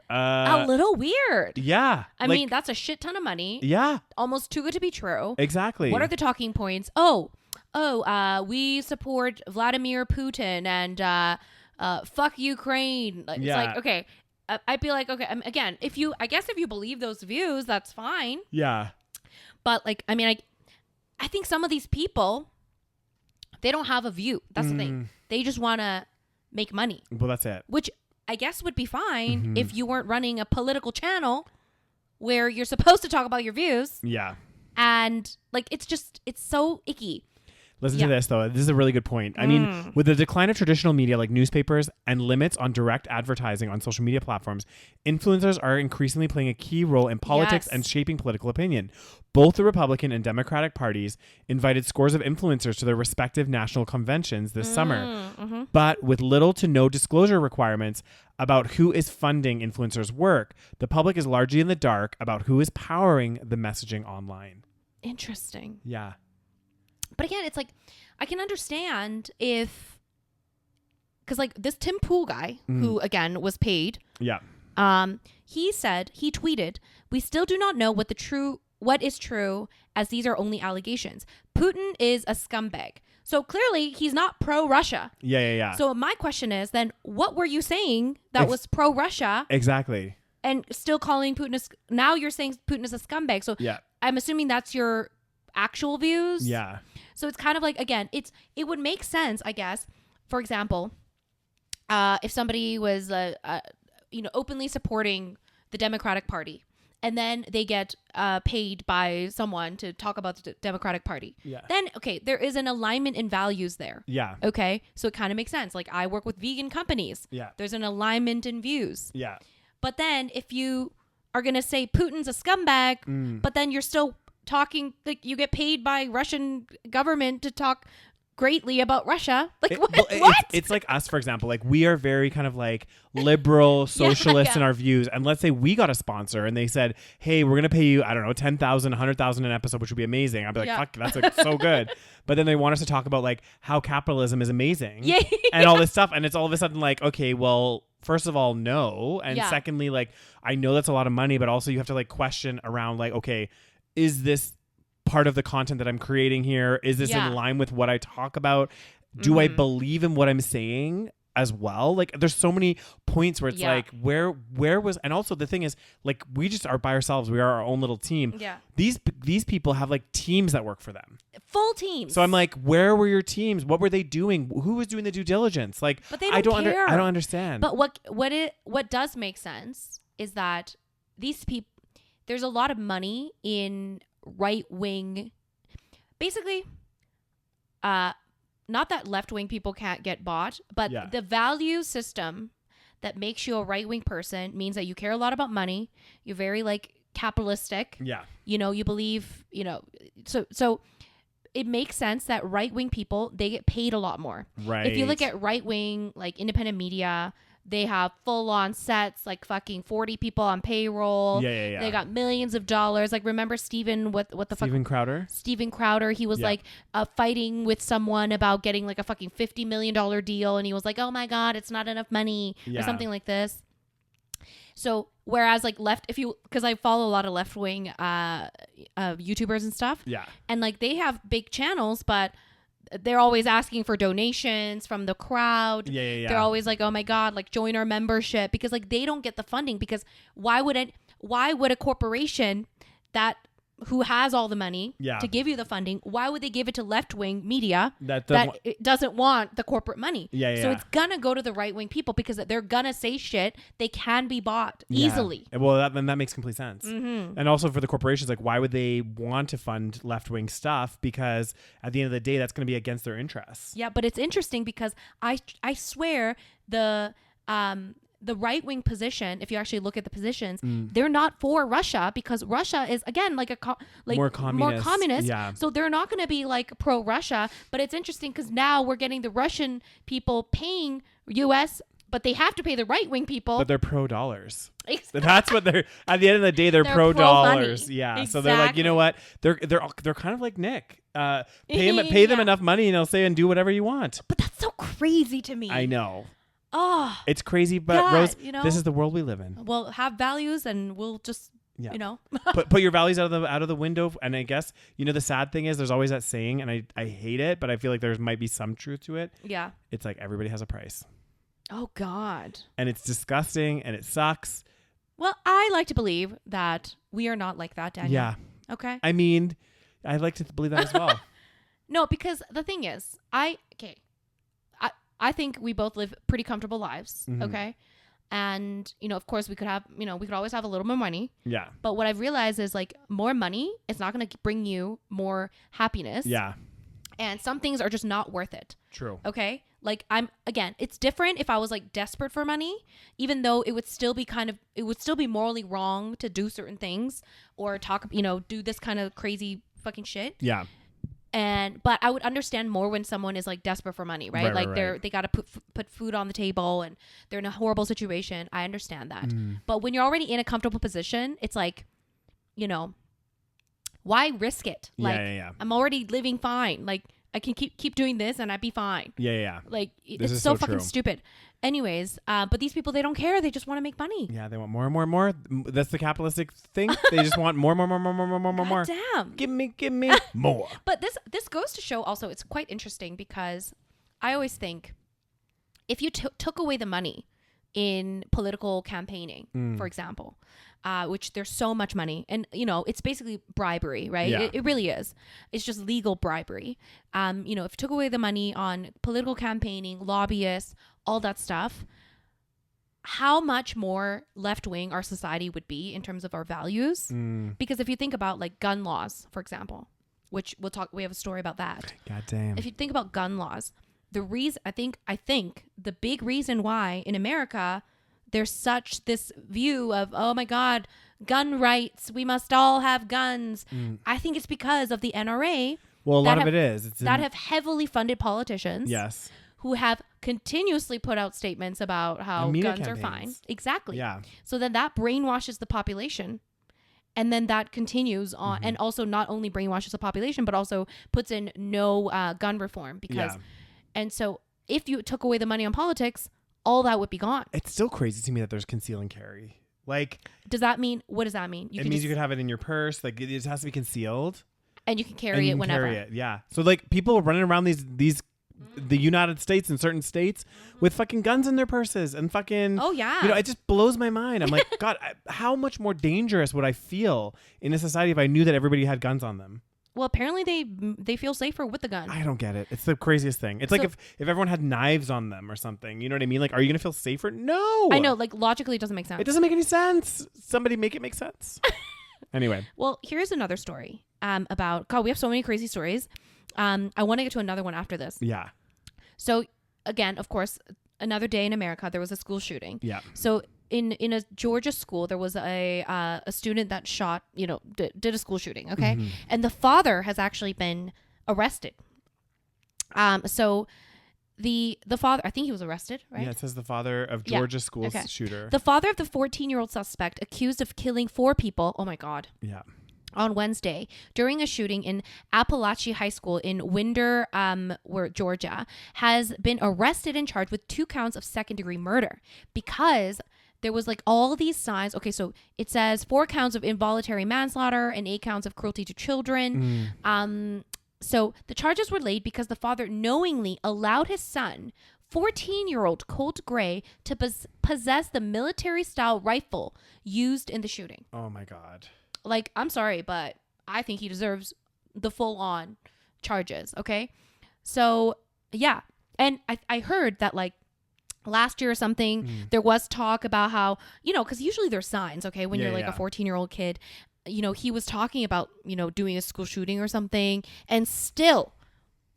a little weird. Yeah. I mean, that's a shit ton of money. Yeah. Almost too good to be true. Exactly. What are the talking points? We support Vladimir Putin and fuck Ukraine. It's like, okay. I'd be like, okay, again, if you believe those views, that's fine. Yeah. But like, I mean, I think some of these people, they don't have a view. That's the thing. They just want to make money. Well, that's it. Which I guess would be fine if you weren't running a political channel where you're supposed to talk about your views. Yeah. And like, it's so icky. Listen to this, though. This is a really good point. I mean, with the decline of traditional media like newspapers and limits on direct advertising on social media platforms, influencers are increasingly playing a key role in politics and shaping political opinion. Both the Republican and Democratic parties invited scores of influencers to their respective national conventions this summer. But with little to no disclosure requirements about who is funding influencers' work, the public is largely in the dark about who is powering the messaging online. Interesting. Yeah. But again, it's like, I can understand if, because like this Tim Pool guy, who again was paid. Yeah. He tweeted, "We still do not know what is true, as these are only allegations. Putin is a scumbag." So clearly he's not pro-Russia. Yeah. So my question is then, what were you saying that was pro-Russia? Exactly. And still calling Putin now you're saying Putin is a scumbag. So I'm assuming that's your actual views. Yeah. So it's kind of like, again, it would make sense, I guess. For example, if somebody was, openly supporting the Democratic Party, and then they get paid by someone to talk about the Democratic Party. Yeah. Then, okay, there is an alignment in values there. Yeah. Okay. So it kind of makes sense. Like, I work with vegan companies. Yeah. There's an alignment in views. Yeah. But then if you are going to say Putin's a scumbag, but then you're still talking, like, you get paid by Russian government to talk greatly about Russia. Like, what? It's like us, for example. Like, we are very kind of like liberal socialists in our views. And let's say we got a sponsor and they said, hey, we're going to pay you, I don't know, 10,000, 100,000 an episode, which would be amazing. I'd be like, fuck, that's like so good. But then they want us to talk about like how capitalism is amazing and all this stuff. And it's all of a sudden like, okay, well, first of all, no. And secondly, like, I know that's a lot of money, but also you have to like question around like, okay, is this part of the content that I'm creating here? Is this in line with what I talk about? Do I believe in what I'm saying as well? Like, there's so many points where it's like, where was, and also the thing is, like, we just are by ourselves. We are our own little team. Yeah. These people have like teams that work for them. Full teams. So I'm like, where were your teams? What were they doing? Who was doing the due diligence? Like, but they don't care. I don't understand. But what does make sense is that these people, there's a lot of money in right-wing, basically, not that left-wing people can't get bought, but the value system that makes you a right-wing person means that you care a lot about money. You're very like capitalistic. Yeah. You know, you believe, so it makes sense that right-wing people, they get paid a lot more. Right. If you look at right-wing, like independent media, they have full-on sets, like fucking 40 people on payroll. Yeah. They got millions of dollars. Like, remember Steven Crowder? Steven Crowder. He was like fighting with someone about getting like a fucking $50 million deal. And he was like, oh my God, it's not enough money or something like this. So whereas like because I follow a lot of left-wing YouTubers and stuff. Yeah. And like they have big channels, but they're always asking for donations from the crowd. Yeah. They're always like, oh my God, like join our membership, because like they don't get the funding, because why would a corporation who has all the money to give you the funding, why would they give it to left-wing media that doesn't want the corporate money? So it's gonna go to the right-wing people because they're gonna say shit. They can be bought easily. Well, then that makes complete sense. And also for the corporations, like, why would they want to fund left-wing stuff? Because at the end of the day, that's going to be against their interests. Yeah, but it's interesting because I swear the right-wing position, if you actually look at the positions, they're not for Russia, because Russia is, again, like more communist. Yeah. So they're not going to be like pro-Russia. But it's interesting because now we're getting the Russian people paying U.S., but they have to pay the right-wing people. But they're pro-dollars. Exactly. That's what they're, at the end of the day, they're pro dollars. Yeah. Exactly. So they're like, you know what? They're kind of like Nick. Pay them enough money and they'll say and do whatever you want. But that's so crazy to me. I know. Oh, it's crazy, but God, Rose, this is the world we live in. We'll have values and we'll just, put your values out of the window. And I guess, the sad thing is there's always that saying, and I hate it, but I feel like there might be some truth to it. Yeah. It's like everybody has a price. Oh, God. And it's disgusting and it sucks. Well, I like to believe that we are not like that, Daniel. Yeah. Okay. I mean, I like to believe that as well. No, because the thing is, I think we both live pretty comfortable lives. Mm-hmm. Okay. And, of course we could have, we could always have a little more money. Yeah. But what I've realized is like more money, it's not going to bring you more happiness. Yeah. And some things are just not worth it. True. Okay. Like it's different if I was like desperate for money, even though it would still be morally wrong to do certain things or do this kind of crazy fucking shit. Yeah. But I would understand more when someone is like desperate for money, right? They got to put food on the table and they're in a horrible situation. I understand that. But when you're already in a comfortable position, it's like, why risk it? Like, I'm already living fine. Like, I can keep doing this and I'd be fine. Yeah. Like, it's so fucking stupid. Anyways, but these people, they don't care. They just want to make money. Yeah, they want more and more and more. That's the capitalistic thing. They just want more. Damn. Give me more. But this goes to show also it's quite interesting because I always think if you took away the money in political campaigning, for example, which there's so much money and it's basically bribery, right? Yeah. It really is. It's just legal bribery. If you took away the money on political campaigning, lobbyists, all that stuff, how much more left-wing our society would be in terms of our values. Because if you think about like gun laws, for example, which we have a story about that. God damn. If you think about gun laws, the reason I think the big reason why in America there's this view of, oh my God, gun rights, we must all have guns. I think it's because of the NRA. Well, a lot of it is. Have heavily funded politicians. Yes. Who have continuously put out statements about how guns are fine. Exactly. Yeah. So then that brainwashes the population. And then that continues on, and also not only brainwashes the population, but also puts in no gun reform. And so if you took away the money on politics, all that would be gone. It's still crazy to me that there's conceal and carry. Like, what does that mean? It means you could have it in your purse. Like, it just has to be concealed. And you can carry it whenever. Yeah. So like people running around the United States and certain states with fucking guns in their purses and fucking, oh yeah, it just blows my mind. I'm like, God, how much more dangerous would I feel in a society if I knew that everybody had guns on them? Well, apparently they feel safer with the gun. I don't get it. It's the craziest thing. It's like if everyone had knives on them or something, you know what I mean? Like, are you going to feel safer? No. I know, like logically it doesn't make sense. It doesn't make any sense. Somebody make it make sense. Anyway. Well, here's another story about, God, we have so many crazy stories. I want to get to another one after this. Yeah. So again, of course, another day in America, there was a school shooting. Yeah. So in a Georgia school, there was a student that shot, did a school shooting. Okay. Mm-hmm. And the father has actually been arrested. So the father, I think he was arrested, right? Yeah, it says the father of Georgia school shooter. The father of the 14-year-old suspect accused of killing 4 people. Oh my God. Yeah. On Wednesday, during a shooting in Appalachia High School in Winder, Georgia, has been arrested and charged with 2 counts of second-degree murder because there was like all these signs. Okay, so it says 4 counts of involuntary manslaughter and 8 counts of cruelty to children. So the charges were laid because the father knowingly allowed his son, 14-year-old Colt Gray, to possess the military-style rifle used in the shooting. Oh my God. Like, I'm sorry, but I think he deserves the full-on charges, okay? So, yeah. And I heard that, like, last year or something, there was talk about how, because usually there's signs, okay, when you're, like, a 14-year-old kid. He was talking about, doing a school shooting or something, and still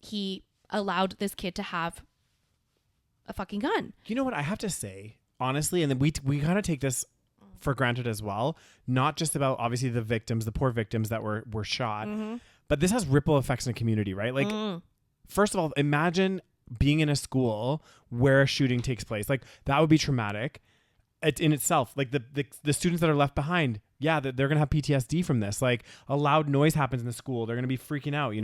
he allowed this kid to have a fucking gun. You know what? I have to say, honestly, and then we kind of take this for granted as well, not just about obviously the victims, the poor victims that were shot, but this has ripple effects in the community, right? Like, first of all, imagine being in a school where a shooting takes place. Like, that would be traumatic. in itself, like the students that are left behind, they're gonna have PTSD from this. Like a loud noise happens in the school, they're gonna be freaking out.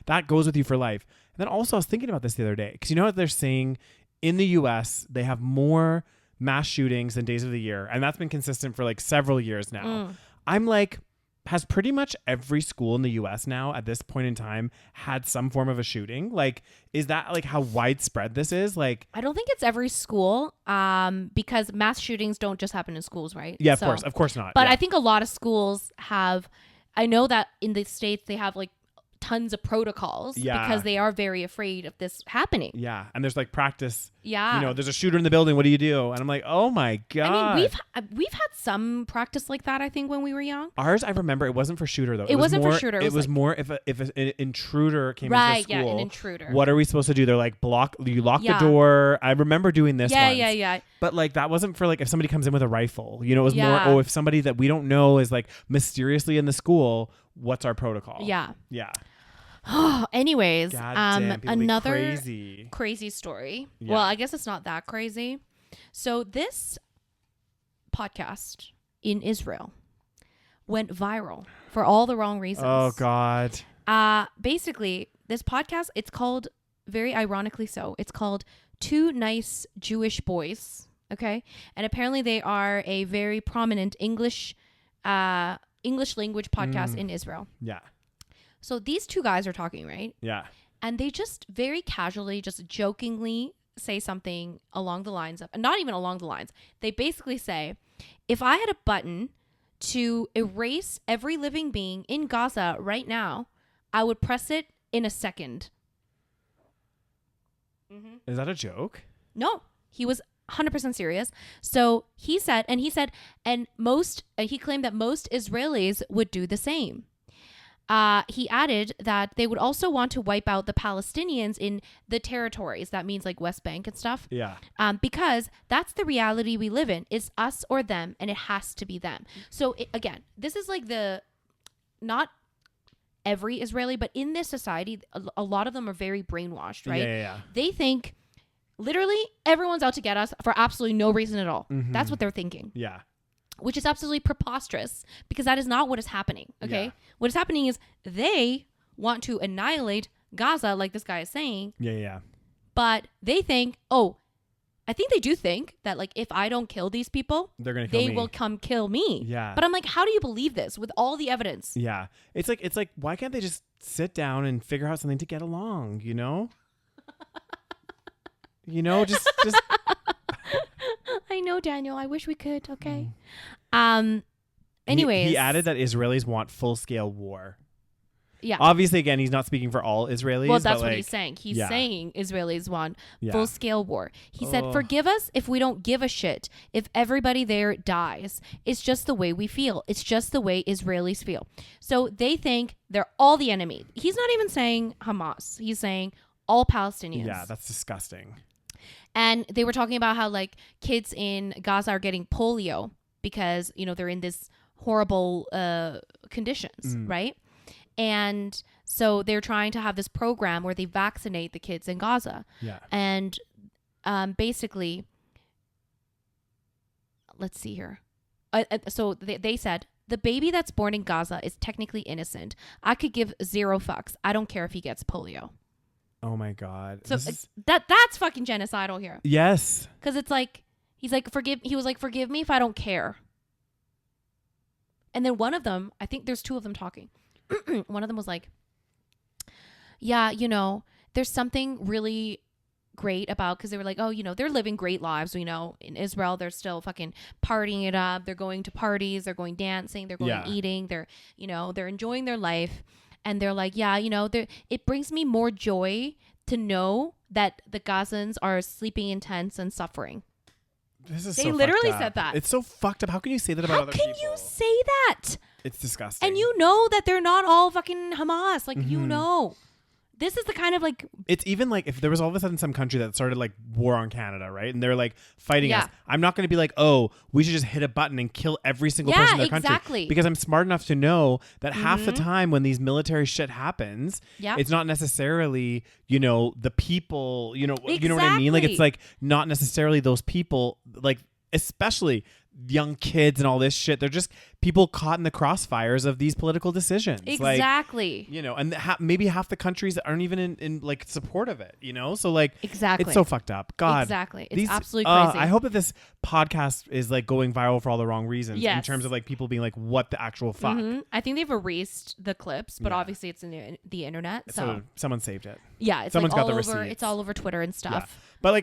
That goes with you for life. And then also I was thinking about this the other day, because you know what they're saying in the US, they have more mass shootings than days of the year, and that's been consistent for like several years now. I'm like, has pretty much every school in the US now at this point in time had some form of a shooting? Like, is that like how widespread this is? Like, I don't think it's every school, because mass shootings don't just happen in schools, right? Yeah, of course not. But I think a lot of schools have, I know that in the States they have like tons of protocols because they are very afraid of this happening. Yeah. And there's like practice. Yeah. There's a shooter in the building. What do you do? And I'm like, oh my God. I mean, we've had some practice like that, I think, when we were young. Ours, I remember, it wasn't for shooter though. It wasn't for shooter. It was more if an intruder came into the school. Right, yeah, an intruder. What are we supposed to do? They're like, lock the door. I remember doing this once. Yeah. But like that wasn't for like if somebody comes in with a rifle. It was more, if somebody that we don't know is like mysteriously in the school, what's our protocol? Yeah. Yeah. Anyways, another crazy story. Yeah. Well, I guess it's not that crazy. So this podcast in Israel went viral for all the wrong reasons. Oh God. Basically, this podcast, it's called, very ironically so, it's called Two Nice Jewish Boys. Okay, and apparently they are a very prominent English language podcast in Israel. Yeah. So these two guys are talking, right? Yeah. And they just very casually, just jokingly say something along the lines of, and not even along the lines. They basically say, if I had a button to erase every living being in Gaza right now, I would press it in a second. Mm-hmm. Is that a joke? No, he was 100% serious. So he said, and he claimed that most Israelis would do the same. He added that they would also want to wipe out the Palestinians in the territories. That means like West Bank and stuff. Yeah. Because that's the reality we live in. It's us or them, and it has to be them. So again, this is like not every Israeli, but in this society, a lot of them are very brainwashed, right? Yeah. They think literally everyone's out to get us for absolutely no reason at all. Mm-hmm. That's what they're thinking. Yeah. Which is absolutely preposterous, because that is not what is happening. Okay. Yeah. What is happening is they want to annihilate Gaza, like this guy is saying. Yeah. But they think, I think they do think that like if I don't kill these people, they will come kill me. Yeah. But I'm like, how do you believe this with all the evidence? Yeah. It's like why can't they just sit down and figure out something to get along, just I know, Daniel. I wish we could. Okay. Anyways, he added that Israelis want full-scale war. Yeah. Obviously, again, he's not speaking for all Israelis. Well, that's what he's saying. He's saying Israelis want full-scale war. He said, "Forgive us if we don't give a shit. If everybody there dies, it's just the way we feel. It's just the way Israelis feel." So they think they're all the enemy. He's not even saying Hamas. He's saying all Palestinians. Yeah, that's disgusting. And they were talking about how like kids in Gaza are getting polio because, they're in this horrible conditions, right? And so they're trying to have this program where they vaccinate the kids in Gaza. Yeah. And basically, let's see here. So they said, the baby that's born in Gaza is technically innocent. I could give 0 fucks. I don't care if he gets polio. Oh my God. So that's fucking genocidal here. Yes. Because it's like, he was like, forgive me if I don't care. And then one of them, I think there's 2 of them talking. One of them was like, yeah, there's something really great about, because they were like, they're living great lives. In Israel, they're still fucking partying it up. They're going to parties. They're going dancing. They're going eating. They're, they're enjoying their life. And they're like, yeah, it brings me more joy to know that the Gazans are sleeping in tents and suffering. They literally said that. It's so fucked up. How can you say that about other people? How can you say that? It's disgusting. And that they're not all fucking Hamas. Like, This is the kind of like... It's even like if there was all of a sudden some country that started like war on Canada, right? And they're like fighting us. I'm not going to be like, we should just hit a button and kill every single person in their country. Exactly. Because I'm smart enough to know that half the time when these military shit happens, it's not necessarily, the people, you know what I mean? Like, it's like not necessarily those people, like, especially young kids and all this shit. They're just people caught in the crossfires of these political decisions. Exactly. Like, and maybe half the countries aren't even in like support of it, So like, exactly, it's so fucked up. God, exactly. It's absolutely crazy. I hope that this podcast is like going viral for all the wrong reasons. Yes. In terms of like people being like, what the actual fuck? Mm-hmm. I think they've erased the clips, but obviously it's in the internet. So someone saved it. Yeah. It's Someone's like got all the over. receipts. It's all over Twitter and stuff. Yeah.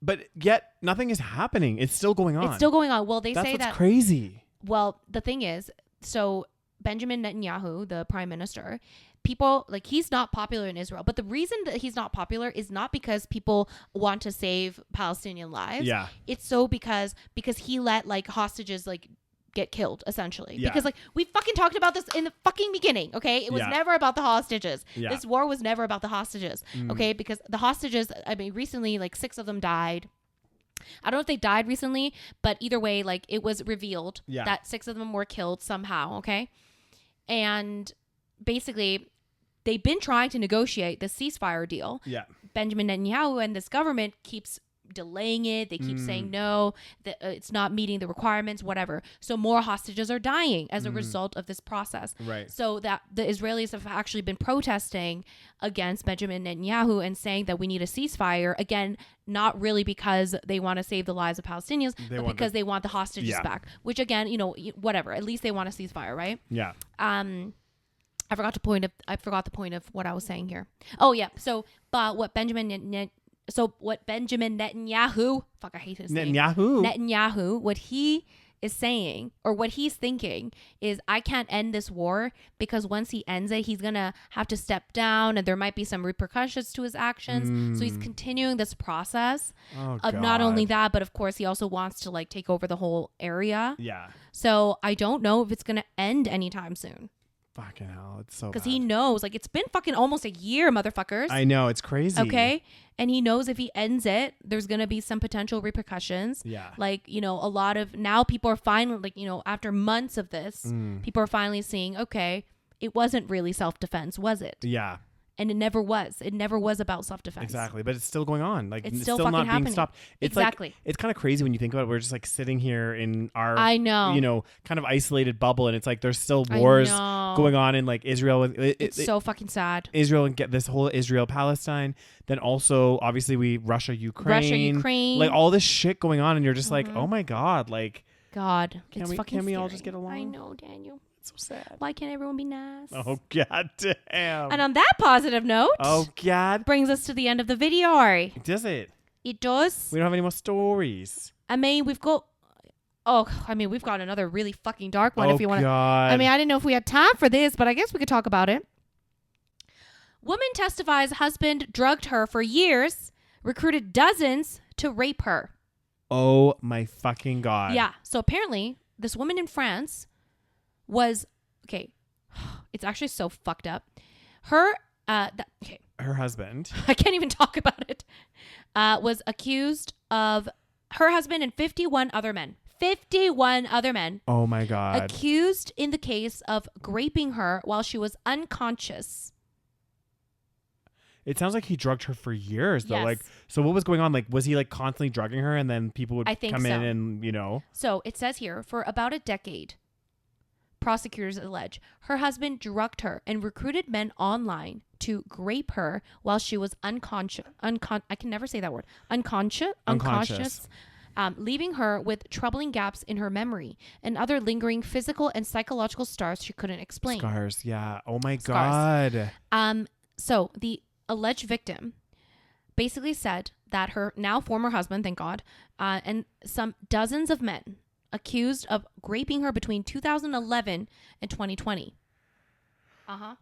But yet nothing is happening. It's still going on. It's still going on. Well, That's say what's that. crazy. Well, the thing is, so Benjamin Netanyahu, the prime minister, people like he's not popular in Israel. But the reason that he's not popular is not because people want to save Palestinian lives. Yeah. It's so because he let like hostages like get killed essentially. Yeah. Because like we fucking talked about this in the fucking beginning. Okay. It was never about the hostages. Yeah. This war was never about the hostages. Okay. Because the hostages, I mean, recently like 6 of them died. I don't know if they died recently, but either way, like it was revealed that 6 of them were killed somehow. Okay. And basically they've been trying to negotiate the ceasefire deal. Yeah. Benjamin Netanyahu and this government keeps delaying it. They keep saying no, that it's not meeting the requirements, whatever. So more hostages are dying as a result of this process. Right. So that the Israelis have actually been protesting against Benjamin Netanyahu and saying that we need a ceasefire. Again, not really because they want to save the lives of Palestinians, but because they want the hostages back. Which again, whatever. At least they want a ceasefire, right? Yeah. I forgot the point of what I was saying here. Oh yeah. So, but what Benjamin Netanyahu, fuck, I hate his name. Netanyahu, what he is saying or what he's thinking is I can't end this war because once he ends it, he's going to have to step down and there might be some repercussions to his actions. So he's continuing this process of not only that, but of course he also wants to like take over the whole area. Yeah. So I don't know if it's going to end anytime soon. Fucking hell, it's so because he knows, like, it's been fucking almost a year, motherfuckers. I know, it's crazy. Okay, and he knows if he ends it, there's gonna be some potential repercussions. Yeah, like a lot of now people are finally like after months of this, people are finally seeing okay, it wasn't really self-defense, was it? Yeah. And it never was. It never was about self-defense. Exactly. But it's still going on. Like it's still not happening. Being stopped. It's exactly. Like, it's kind of crazy when you think about it. We're just like sitting here in our, kind of isolated bubble. And it's like there's still wars going on in like Israel. It's so fucking sad. Israel and get this whole Israel-Palestine. Then also, obviously, Russia-Ukraine. Like all this shit going on. And you're just like, oh my God. Like, God. Can we all just get along? I know, Daniel. So sad. Why can't everyone be nice? Oh, God damn. And on that positive note, brings us to the end of the video. Does it? It does. We don't have any more stories. I mean, we've got another really fucking dark one if you want to. I mean, I didn't know if we had time for this, but I guess we could talk about it. Woman testifies husband drugged her for years, recruited dozens to rape her. Oh my fucking God. Yeah. So apparently, this woman in France was it's actually so fucked up. Her husband, I can't even talk about it, was accused of her husband and 51 other men. Oh my God. Accused in the case of raping her while she was unconscious. It sounds like he drugged her for years though. Yes. Like, so what was going on? Like, was he like constantly drugging her and then people would come in and, So it says here, for about a decade, prosecutors allege her husband drugged her and recruited men online to rape her while she was unconscious. I can never say that word. Unconscious. Leaving her with troubling gaps in her memory and other lingering physical and psychological scars she couldn't explain. Scars, yeah. Oh my God. So the alleged victim basically said that her now former husband, thank God, and some dozens of men accused of raping her between 2011 and 2020.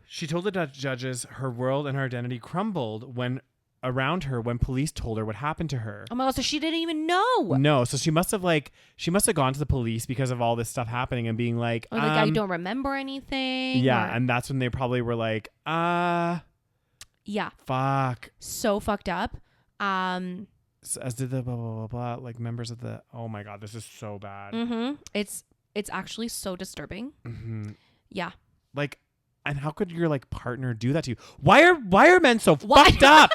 She told the judges her world and her identity crumbled when police told her what happened to her. Oh my God, so she didn't even know. No, so she must have gone to the police because of all this stuff happening and being like, I don't remember anything. Yeah, and that's when they probably were like, yeah. Fuck. So fucked up. As did the blah, blah, blah, blah, like members of the, oh my God, this is so bad. Mm-hmm. It's actually so disturbing. Mm-hmm. Yeah. Like, and how could your like partner do that to you? Why are men so fucked up?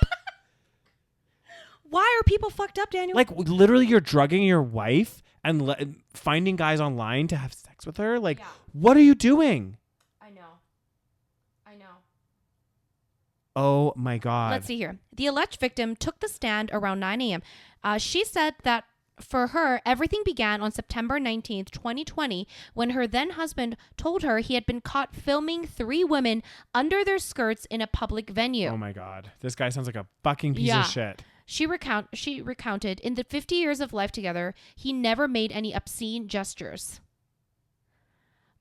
Why are people fucked up, Daniel? Like, literally, you're drugging your wife and finding guys online to have sex with her. Like, what are you doing? I know. Oh, my God. Let's see here. The alleged victim took the stand around 9 a.m. She said that for her, everything began on September 19th, 2020, when her then husband told her he had been caught filming 3 women under their skirts in a public venue. Oh, my God. This guy sounds like a fucking piece of shit. She recounted, in the 50 years of life together, he never made any obscene gestures.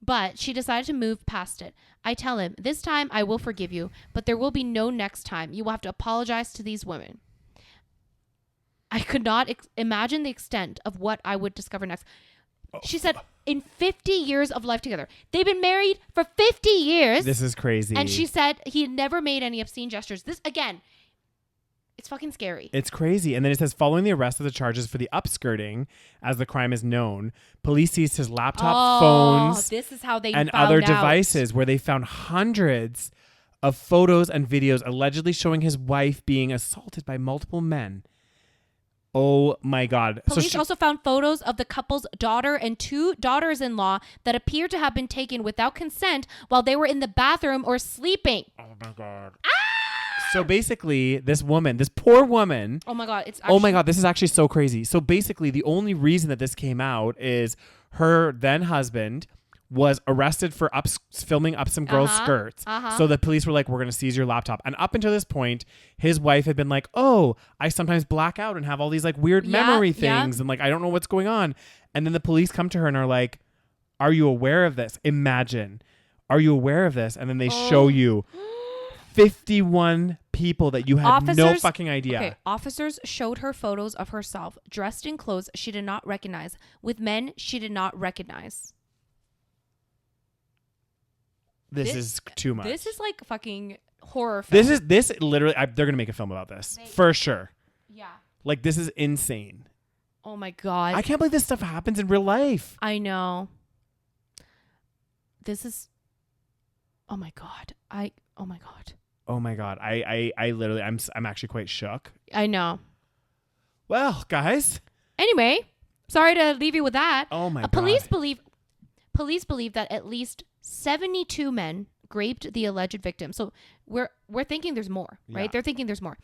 But she decided to move past it. I tell him, this time I will forgive you, but there will be no next time. You will have to apologize to these women. I could not imagine the extent of what I would discover next. She said, in 50 years of life together. They've been married for 50 years. This is crazy. And she said he had never made any obscene gestures. This, again, it's fucking scary. It's crazy. And then it says, following the arrest of the charges for the upskirting, as the crime is known, police seized his laptop, phones, this is how they and found other out. devices, where they found hundreds of photos and videos allegedly showing his wife being assaulted by multiple men. Oh my God. Police also found photos of the couple's daughter and 2 daughters-in-law that appear to have been taken without consent while they were in the bathroom or sleeping. Oh my God. So basically, this poor woman. Oh my God. Oh my God. This is actually so crazy. So basically, the only reason that this came out is her then husband was arrested for filming up some girls' skirts. So the police were like, we're going to seize your laptop. And up until this point, his wife had been like, oh, I sometimes black out and have all these like weird memory things. And like, I don't know what's going on. And then the police come to her and are like, are you aware of this? Imagine. Are you aware of this? And then they show you 51 people that you had no fucking idea. Okay, officers showed her photos of herself dressed in clothes she did not recognize with men she did not recognize. This is too much. This is like fucking horror film. This literally, they're going to make a film about this. For sure. Yeah. Like, this is insane. Oh my God. I can't believe this stuff happens in real life. I know. This is, oh my God. Oh my God. Oh my God. I literally, I'm actually quite shook. I know. Well, guys. Anyway, sorry to leave you with that. Oh my God. Police believe that at least 72 men raped the alleged victim. So we're thinking there's more, right? Yeah. They're thinking there's more.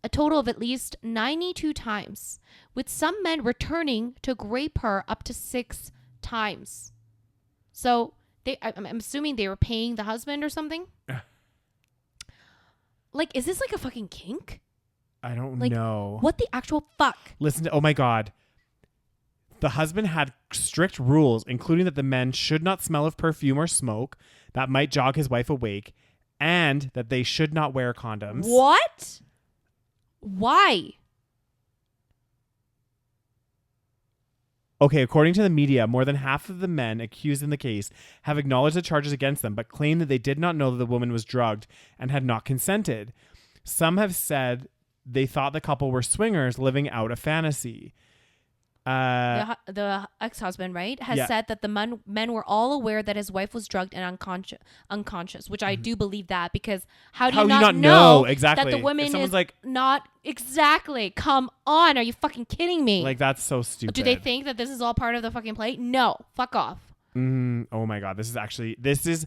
A total of at least 92 times, with some men returning to rape her up to 6 times. So I'm assuming they were paying the husband or something. Like, is this like a fucking kink? I don't like, know. What the actual fuck? Listen to, oh my God. The husband had strict rules, including that the men should not smell of perfume or smoke that might jog his wife awake, and that they should not wear condoms. What? Why? Okay, according to the media, more than half of the men accused in the case have acknowledged the charges against them, but claim that they did not know that the woman was drugged and had not consented. Some have said they thought the couple were swingers living out a fantasy. The ex-husband, right, has said that the men were all aware that his wife was drugged and unconscious, which I do believe that, because how do you not know exactly that the woman is like, not exactly? Come on, are you fucking kidding me? Like, that's so stupid. Do they think that this is all part of the fucking play? No, fuck off. Oh my God, this is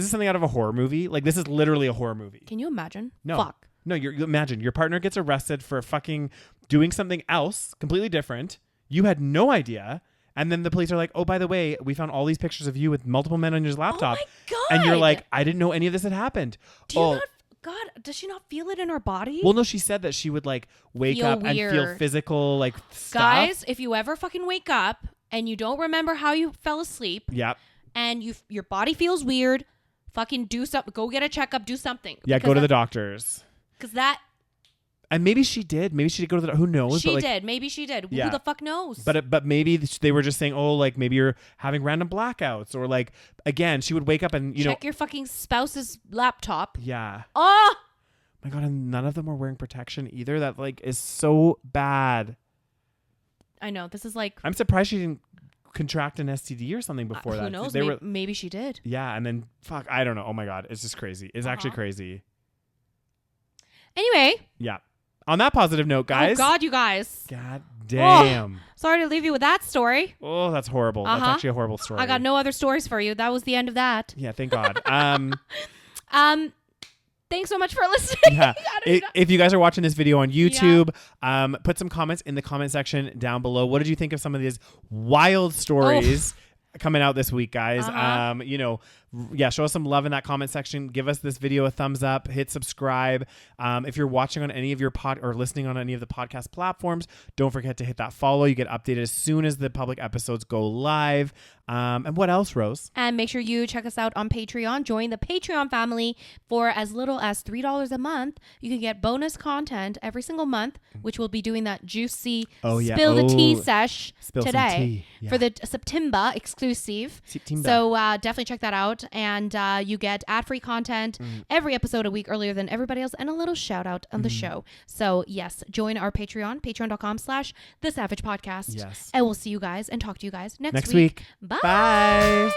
something out of a horror movie. Like, this is literally a horror movie. Can you imagine? No. Fuck. No, you imagine your partner gets arrested for fucking doing something else completely different. You had no idea. And then the police are like, oh, by the way, we found all these pictures of you with multiple men on your laptop. Oh my God. And you're like, I didn't know any of this had happened. God, does she not feel it in her body? Well, no, she said that she would like wake up and feel physical like stuff. Guys, if you ever fucking wake up and you don't remember how you fell asleep. Yep. And your body feels weird, fucking do something. Go get a checkup. Do something. Yeah, go to the doctors. Because that... And maybe she did. Maybe she did go to the... Who knows? She did. Maybe she did. Yeah. Who the fuck knows? But maybe they were just saying, oh, like maybe you're having random blackouts. Or like, again, she would wake up and, check your fucking spouse's laptop. Yeah. Oh! My God, and none of them were wearing protection either. That like is so bad. I know. This is like... I'm surprised she didn't contract an STD or something before that. Who knows? Maybe she did. Yeah, and then, fuck, I don't know. Oh my God, it's just crazy. It's actually crazy. Anyway. Yeah. On that positive note, guys. Oh, God, you guys. God damn. Oh, sorry to leave you with that story. Oh, that's horrible. That's actually a horrible story. I got no other stories for you. That was the end of that. Yeah, thank God. Thanks so much for listening. Yeah. If you guys are watching this video on YouTube, put some comments in the comment section down below. What did you think of some of these wild stories coming out this week, guys? Show us some love in that comment section. Give us this video a thumbs up. Hit subscribe. If you're watching on any of your or listening on any of the podcast platforms, don't forget to hit that follow. You get updated as soon as the public episodes go live. And what else, Rose? And make sure you check us out on Patreon. Join the Patreon family for as little as $3 a month. You can get bonus content every single month, which we'll be doing that juicy spill the tea sesh today for the September exclusive. So definitely check that out. And you get ad-free content every episode a week earlier than everybody else, and a little shout out on the show. So yes, join our Patreon, patreon.com/The SaVeg Podcast. Yes. And we'll see you guys and talk to you guys next week. Bye. Bye.